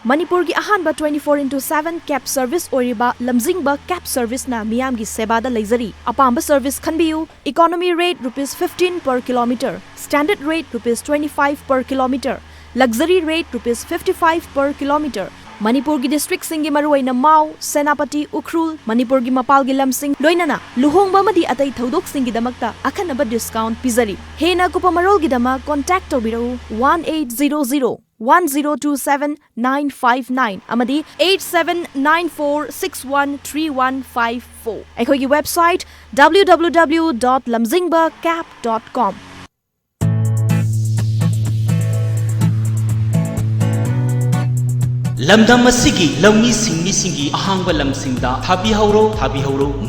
Speaker 23: Manipur ki ahanba 24/7 cab service oriba lamjingba cab service na miyam gi seba da leizari apamba service khanbiu economy rate ₹15 per kilometer standard rate ₹25 per kilometer luxury rate ₹55 per kilometer. Manipur gi district singi maruaina Mau, Senapati, Ukhrul, Manipur gi mapal gi lamsing loinana luhongba madi atai thodok singi damakta akhanaba discount pizari. Hena kupamarol gi dama contact tobirau 1800 1027 959 amadi 8794613154. Aikhogi website www.lamjingbacap.com.
Speaker 2: Lamdam asigi lawmi singmi singi ahangba lamsingda thabi hauro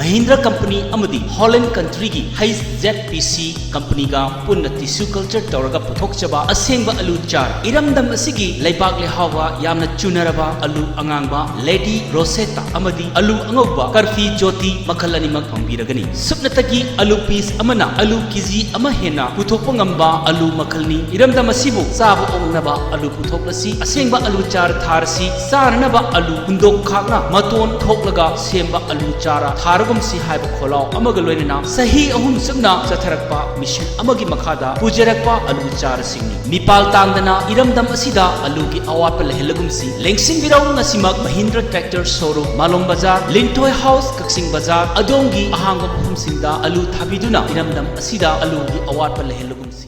Speaker 2: Mahindra company amadi Holland country gi Heiss ZPC company ga punna tissue culture tawraga puthokchaba asengba alu char iramdam asigi laibak lehawa yamna chunaraba alu angangba Lady Rosetta amadi alu angauba karfi jyoti makhalani mak phambiragani supnatagi alu piece amana alu kg ama hena puthokpa ngamba alu makhalni iramdam asibu saba ongnaba alu puthoklasi asengba alu char tharsi Saranaba alu hundok khakna maton thoklaga semba alu chara tharagum si haiba kholau amagaloina sahi ahum sabna chatharakpa mission amagi makhada pujarakpa alu chara singni mipal tangdana iramdam asida alu gi awapa lehelagum si lengsing birau ngasimak Mahindra tractor showroom Malong Bazar Lintoi House Kaksing Bazar adongi ahangam ahum singda alu thabiduna iramdam asida alu gi awapa lehelagum si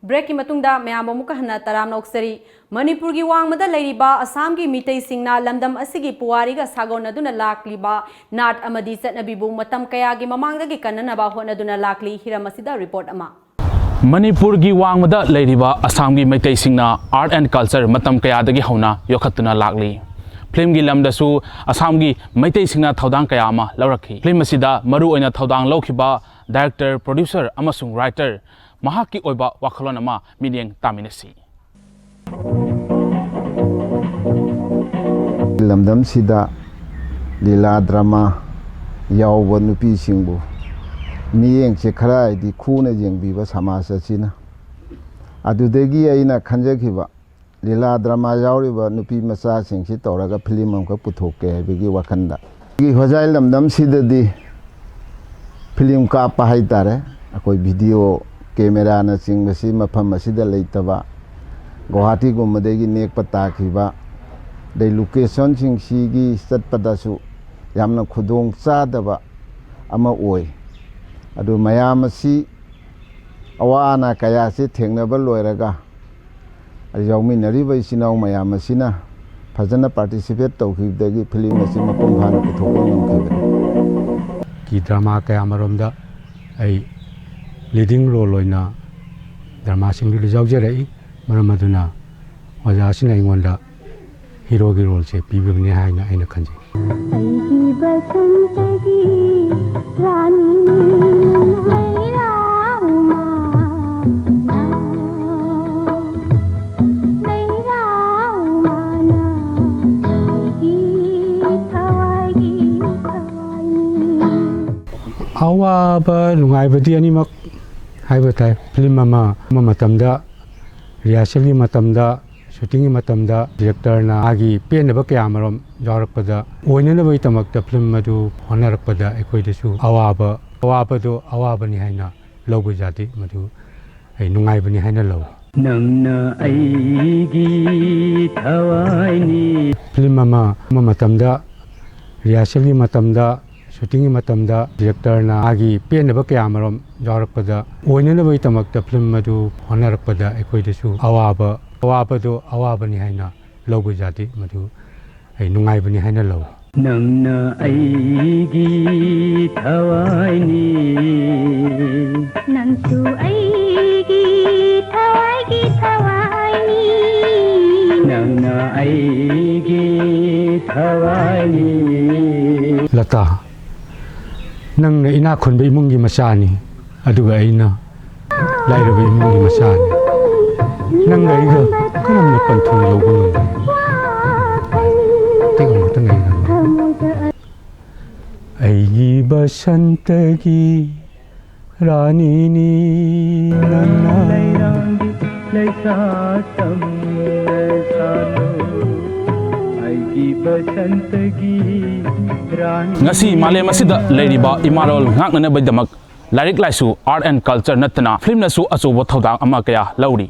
Speaker 1: Break ki matungda mayam amuka hana taram noksari Manipur gi wangmada leiriba Assam gi mitei singna lamdam asigi puwari ga sagonaduna lakliba nat amadi chatnabibu matam kaya gi mamangda gi kannanaba honaduna lakli hiramasida report ama
Speaker 20: Manipur gi wangmada leiriba Assam gi mitei singna art and culture matam kaya dagi hauna yokhatuna lakli film gi lamdasu Assam gi mitei singna thodang kaya ama laurakhi film asida maru oina thodang laukhiba director producer amasung writer Mahaki oiba wakhalonama minyeng taminasi
Speaker 4: Lamdam sida lila drama yawba nupi singbu miyeng che khara di khuna jengbiba samasa china adudagi aina khanjakhiba lila drama yawriba nupi macha singsi toraga film amka puthokke bigi wakhanda gi hojai lamdam sida di film ka pa haitare akoi video camera na singbasi mafam asida leitaba Guwahati gumadegi nek patakhiba dai location singsi chatpadasu yamna khudong chadaba ama oi adu mayam asi awana kaya se thengnaba loiraga ajawminari bai sinau mayam asina fajana participate tawkhibdagi film asi mapung hana puthokpa ngamkhibani
Speaker 5: ki drama kaya maromda ai leading role oina drama singli jawjerei Maramaduna wajasina ingonda hero gi role se pibigni haina aina khanje aigi basantagi rani naira uma naira umana aigi thawai awa ba lungai badi ani mak haibatai film mama matamda Rehearsal matamda shooting matamda director na agi pen ba kaya marom jarakpada oina na bai tamakta film madu honarakpada ekoi desu awaba do awaba ni haina lobu jati madu ai nungai bani haina lo nangna aigi thawai ni film mama matamda rehearsal matamda shooting matamda director na agi pen ba kaya marom jarakpada oina na bai tamakta film madu honarakpada ekoi desu awaba do awaba ni haina lobu jati madu ai nungai bani haina lo nangna aigi thawai ni nangsu aigi thawai ni nangna aigi thawai ni lata nangna ina khunba imungi masani aduga aina lairaba imungi masani nangna iga kanamna panthun logunu tega matanga iga aigi basantagi rani ni nangna lairangi laisa samsano aigi basantagi
Speaker 20: ngasi malem asida leiriba imarol ngakna baidamak larik laisu art and culture natna film nasu achubo thodang ama kaya lauri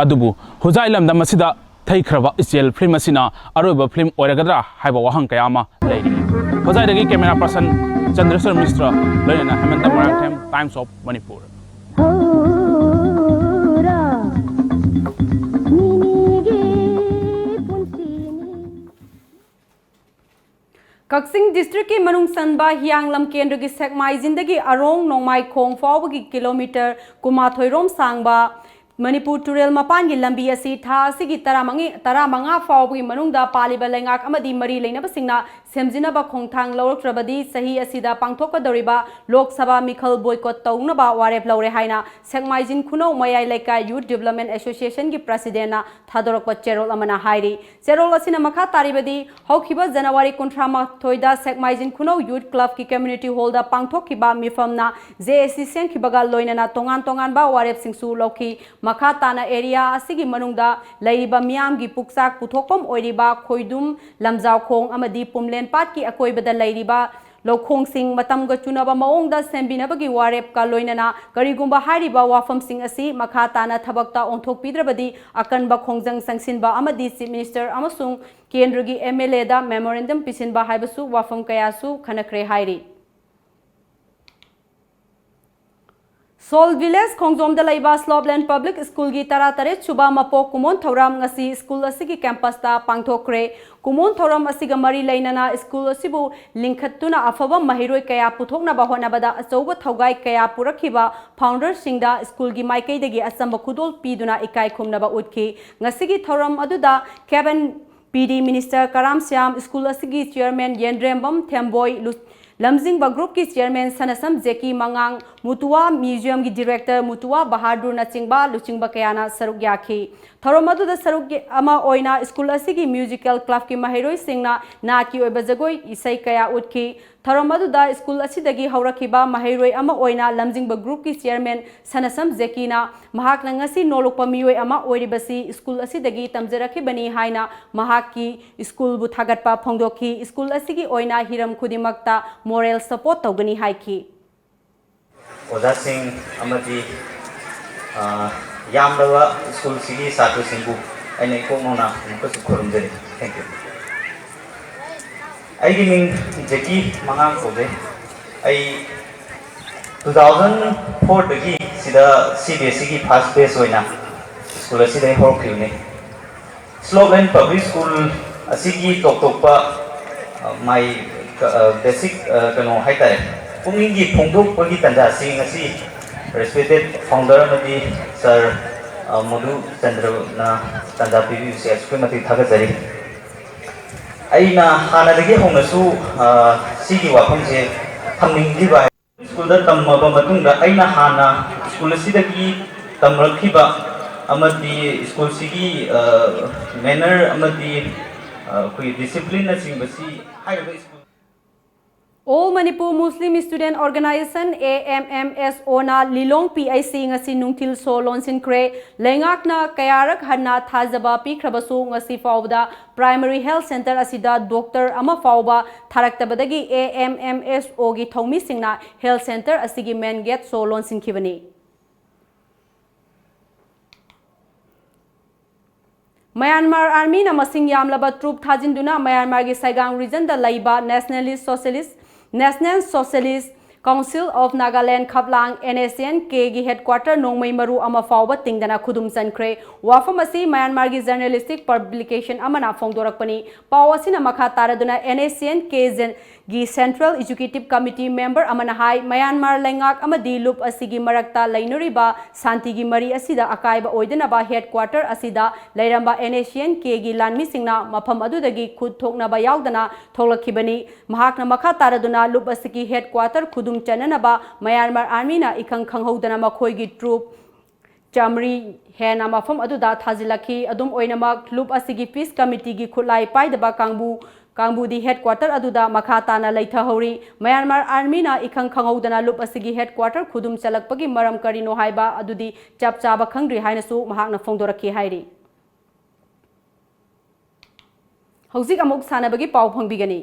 Speaker 6: अदुबु हुजाई लमदम मसिदा थैख्रबा इचेल film असिना अरोइबा film ओइरगद्रा हाइबा वहंग कयामा लेरि हुजाइदगी कैमरा पर्सन चंद्रेश्वर मिश्र लोयना Hemant Marangthem Times of Manipur
Speaker 1: Kakching district की मनुंग सनबा हियांगलम केंद्र की सेकमाइजिंदगी अरोंग नोंमाई खोंग फावगी किलोमीटर कुमाथोइरोम सांगबा मणिपुर टूरेल मपान की लंबी असी था असिगी तरामंगा फावगी मनुंगदा पालिबा लेंगाक अमदी मरी लेनबसिंगना सेमजिनबा खोंगथांग लौरक्त्रबदी सही असिदा पांगथोकदौरिबा Lok Sabha मिखल boycott तौनबा वारेप लौरे हाइना सेकमाइजिन खुनौ मयाई लेकाई youth development association की प्रेसिडेंट थादोरकपा चेरोल अमना हाइरी चेरोल असिना मखा तारिबदी हौखिबा जनवरी 38 सेकमाइजिन खुनौ यूथ क्लब की कम्युनिटी हॉल दा पांगथोकिबा मिफमना जेएसी सेंखिबगा लोइनना तोंगान तोंगानबा वारेप सिंगसु लौखी मखा ताना एरिया असिगी मनुंगदा लैरिबा मियामगी पुक्साक पुथोकम ओइरिबा खोइदुम लमजाव खोंग अमदी पुमलेन पाट की अकोइबदा लैरिबा लौखोंग सिंग मतमगा चुनबा मओंगदा सेंबिनबगी वारेप का लोइनना करिगुंबा हारिबा वाफम सिंग असि मखा ताना थबकता ओंथोकपिद्रबदी अकनबा खोंगजंग संगसिनबा अमदी चीफ मिनिस्टर अमसुंग केंद्रगी एमएलए दा मेमोरेंडम पिसिनबा हाइबसु वाफम कयासु खनखरे हाइरी सोल विलेज खोंगजोम दलाइबा स्लोपलैंड पब्लिक स्कूल की तरातरे सुबा मपो कुमोन थौराम ngasi स्कूल असिगी कैंपस ता पांगथोक्रे कुमोन थौराम असिगा मरी लैनना स्कूल असिबु लिंखत्तुना अफबा महिरोय कया पुथोकनबा होनबदा अचौबा थौगाई कया पुरखिबा फाउंडर सिंगदा स्कूल की माइकैदगी असंब खुदोल पीदुना इकाई खुमनबा उठकी ngasi थौराम अदुदा केबिन पीडी मिनिस्टर कराम श्याम स्कूल असिगी चेयरमैन येंद्रेमबम थेम्बोय लमजिंगबा ग्रुप की चेयरमैन सनसम जेकी मंगांग मुतुआ म्यूजियम की डायरेक्टर मुतुआ बहादुर नचिंगबा लुचिंगबा कयाना सरुक याखी थौरम अदुदा सरुक अमा ओइना स्कूल असिगी म्यूजिकल क्लब की महिरोय सिंगना नाकी ओइबा जगोय इसै कया उठकी थौरम अदुदा स्कूल असिदगी हौरखिबा महिरोय अमा ओइना लमजिंगबा ग्रुप की चेयरमैन सनसम जेकीना महाकना ngasi नोलुकपा मियोय अमा ओइरिबसी स्कूल असिदगी तमजरखिबनी हाइना महाकी स्कूल बु थागतपा फोंदोखी स्कूल असिगी ओइना हिरम खुदिमक्ता मोरल सपोर्ट तौगनी हाइकी
Speaker 7: ओजा सिंह अमदी यामदवा स्कूल सिगी साथु सिंगु अने कोमोना मुकस खुरुमजे थैंक यू आई मिंग जेकी मंगांग कोजे आई 2004 दगी सिदा सीबीएसई की फर्स्ट बेस होइना स्कूल असिदे होरखिउने slogan public school असिगी टोकटोकपा my basic कनो हाइतारे पुंगिंगी फोंदोकपगी तंजासी ngasi respected founder amadi sir Modu Chandra na tanda pibi se asukui mati thagajari aina hanadagi hongnasu sigi wafam se thamningdiba school da tamaba matungda aina hana school sidagi tamrakhiba amadi school sigi manner amadi koi discipline na singbasi haiba
Speaker 1: All Manipur Muslim Student Organization AMMSO na Lilong PIC ngasi nungtil so lonsin kre lengak na kayarak hanna thajaba pi khrabasu ngasi fawda Primary Health Center asida doctor ama fawba tharaktabadagi AMMSO gi thomi singna Health Center asigi main gate so lonsin khibani Myanmar Army na masing yamlaba troop thajinduna Myanmar gi Saigang region da laiba National Socialist Council of Nagaland Khaplang NSN K gi headquarter Nongmai Maru ama fawba tingdana khudum sankre wafam asi Myanmar gi journalistic publication amana phongdorakpani pawasina makha taraduna NSN K gi Central Executive Committee member amana hai Myanmar lengak amadi loop asigi marakta lainuriba santi gi mari asida akaiba oidana ba headquarter asida lairamba NSN K gi lanmi singna mafam adudagi khud thokna ba yaudana tholakhibani mahakna makha taraduna loop asigi headquarter khudum chananaba Myanmar Army na ikang khanghodana makhoi gi troop Chamri hena mafam aduda thazilakhi adum oinamak loop asigi peace committee gi khulai paidaba Kangbu di headquarter aduda makata na laitha hori Myanmar Army na ikang khanghodana loop asigi headquarter khudum chalakpagi maram karino haiba adudi chap chaba khangri hainasu mahakna phongdorakhi hairi Hauzik amuk sanabagi pau phangbigani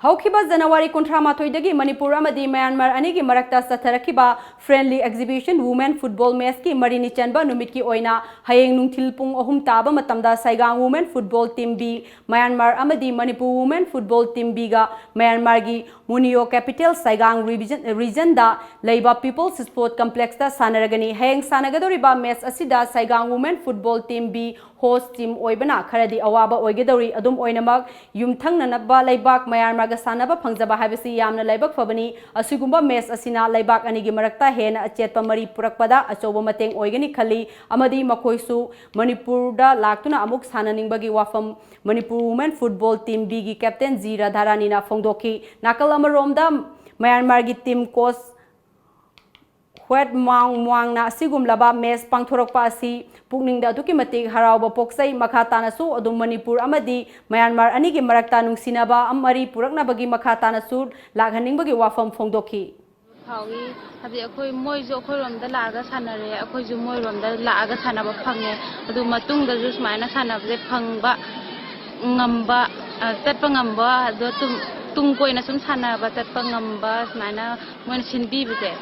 Speaker 1: हौखिबा जनवरी 18 मणिपुर अमदी Myanmar अनिगी मरक्ता सथरखिबा friendly exhibition women football match की मरीनी चनबा नुमित की ओइना हयेंग नुंथिल पुंग अहुम ताबा मतमदा साइगांग वुमेन फुटबॉल टीम बी म्यांमार अमदी मणिपुर वुमेन फुटबॉल टीम बी गा म्यांमार की मुनियो कैपिटल साइगांग रीजन दा लेबा पीपल्स स्पोर्ट कॉम्प्लेक्स दा सानरगनी हयेंग सानगदोरिबा मैच असिदा साइगांग वुमेन फुटबॉल टीम बी होस्ट टीम ओइबना खरदी अवाबा ओइगदोरी अदुम ओइनमक युमथंगननबा लेबाक म्यांमार गा सानबा फंगजबा हाबसी यामना लेबाक फबनी असिगुंबा मैच असिना लेबाक अनिगी मरक्ता हेन अचेतपा मरी पुरकपदा अचौबा mateंग ओइगनी खली अमदी मखोइसु मणिपुरदा लाक्तुना अमुक साननिंगबगी वाफम मणिपुर वुमेन फुटबॉल टीम बी गी कैप्टन जी राधारानीना फोंदोखी नाकल अमरोमदा म्यांमार गी team coach Huat Muang na sigum laba mes pangthorok pa si pukning da tuki matik haraw poksai makhata na su adum Manipur amadi Myanmar ani gi marakta nungsinaba amari purakna bagi makhata na su laghaning bagi wafam phongdoki
Speaker 8: Hawi habi akoi moi jo akoi rom da laga sanare akoi ju moi rom da laga sanaba phange adu matung da ju smaina sanab je phangba ngamba tatpa ngamba adu tung koi na sum sanaba tatpa ngamba smaina mon sinbi bide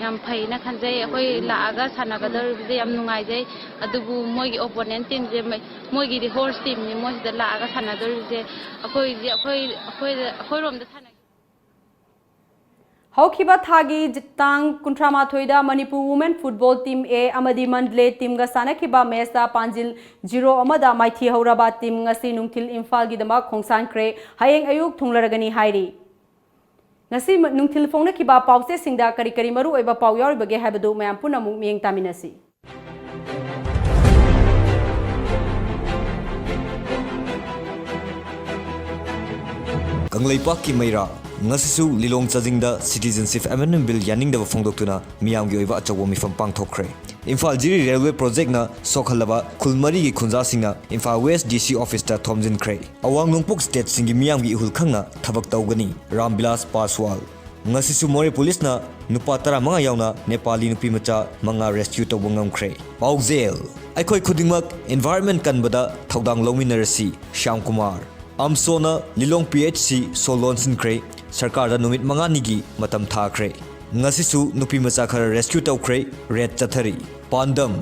Speaker 8: yam phaina khanjai akoi laaga sanagadar bide yam nungai jai adubu moi gi opponent team je moi gi horse team ni moi da laaga sanador je akoi rom da sana
Speaker 1: हौखिबा थागी जितांग कुंट्रामाथोइदा Manipur women football team A अमदी Mandalay team गा सानखिबा मैचदा पांजिल 0 अमदा माइथि हौराबा team ngasi nungthil imphal gi dama khongsankre hayeng ayuk thunglaragani hairi ngasi nungthil phongnakhiba pause singda kari kari maru oiba pau yauribage habadu mayam punamuk mieng taminasi
Speaker 9: Kanglaipak ki maira ngasisu lilong chajingda citizenship amendment bill yaningdaba phongdoktuna miyamgi oiba achawo mifam pangthokre Imphal Jiri Railway Project na sokhalaba khulmari gi khunja singna Imphal West DC office ta thomjin khre awang longpok state singi miyamgi ihul khangna thabak tawgani Rambilas Paswal ngasisu More police na nupa tara manga yauna Nepali nupi macha manga rescue tawbangam khre Paugzel aikoi khudingmak environment kanbada thodang lominarasi Shyam Kumar Amsona Lilong PHC Solon Sinkre Sarkar da numit manga nigi matam thakre ngasisu nupi macha khara rescue tawkre red chathari Pandam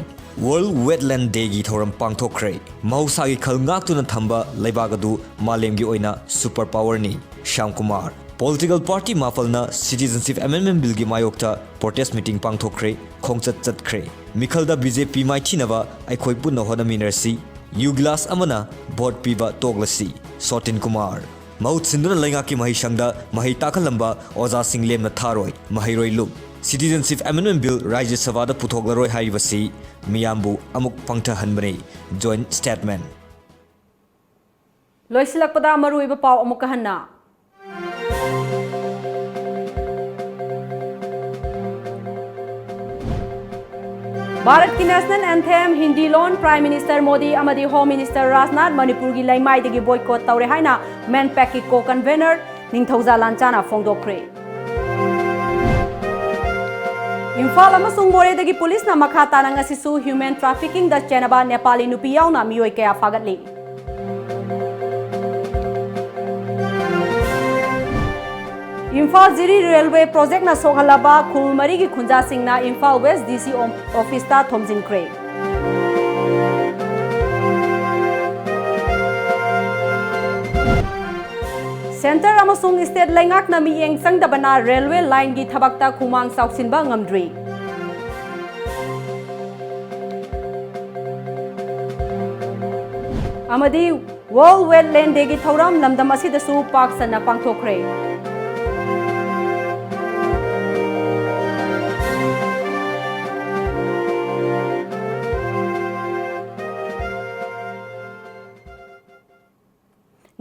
Speaker 9: World Wetland Day gi thoram pangthokre mahausa gi khalngak tuna thamba leibagadu malem gi oina super power ni Shyam Kumar Political party mafalna citizenship amendment bill gi mayokta protest meeting pangthokre khongchat chatkre mikhalda BJP maithinaba aikhoi punna honaminarsi Uglas amana vote piba toglasi Sotin Kumar Maut sinduna lainga ki mahi shangda mahi takalamba oza singlem na tharoi mahiroi lup Citizenship Amendment Bill Rajya Sabha da puthoglaroi haibasi miyambu amuk pangtha hanbane joint statement
Speaker 1: Loisilakpada maruiba pau amuk hanna Bharat की national anthem Hindi लोन prime minister Modi अमदी home minister Rajnath Manipur की लैमाइदगी boycott तौरे हाइना मैनपैक की को convener Ningthouja लांचाना फोंदोक्रे इम्फाल अमसुंग मोरेदगी पुलिस ना मखा ताना ngasisu ह्यूमन ट्रैफिकिंग दा चेनबा नेपाली नुपी याउना मियोय कया फागतली Imphal Jiri Railway Project na sokhalaba khulmari gi khunja singna Imphal West DC office ta thomjin kre Center amasung state laingak na miyeng sangdabana railway line gi thabakta khumang sauksinba ngamdri Amadi World Wetland Day gi thoram lamdam asidasu pak sanna pangthokre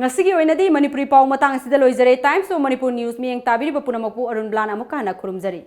Speaker 1: Ngasigi oinadi Manipuri pau matang asida loizare Times of Manipur News miyeng tabiri bapunamapu ARUNBALA amukka hana khurumjari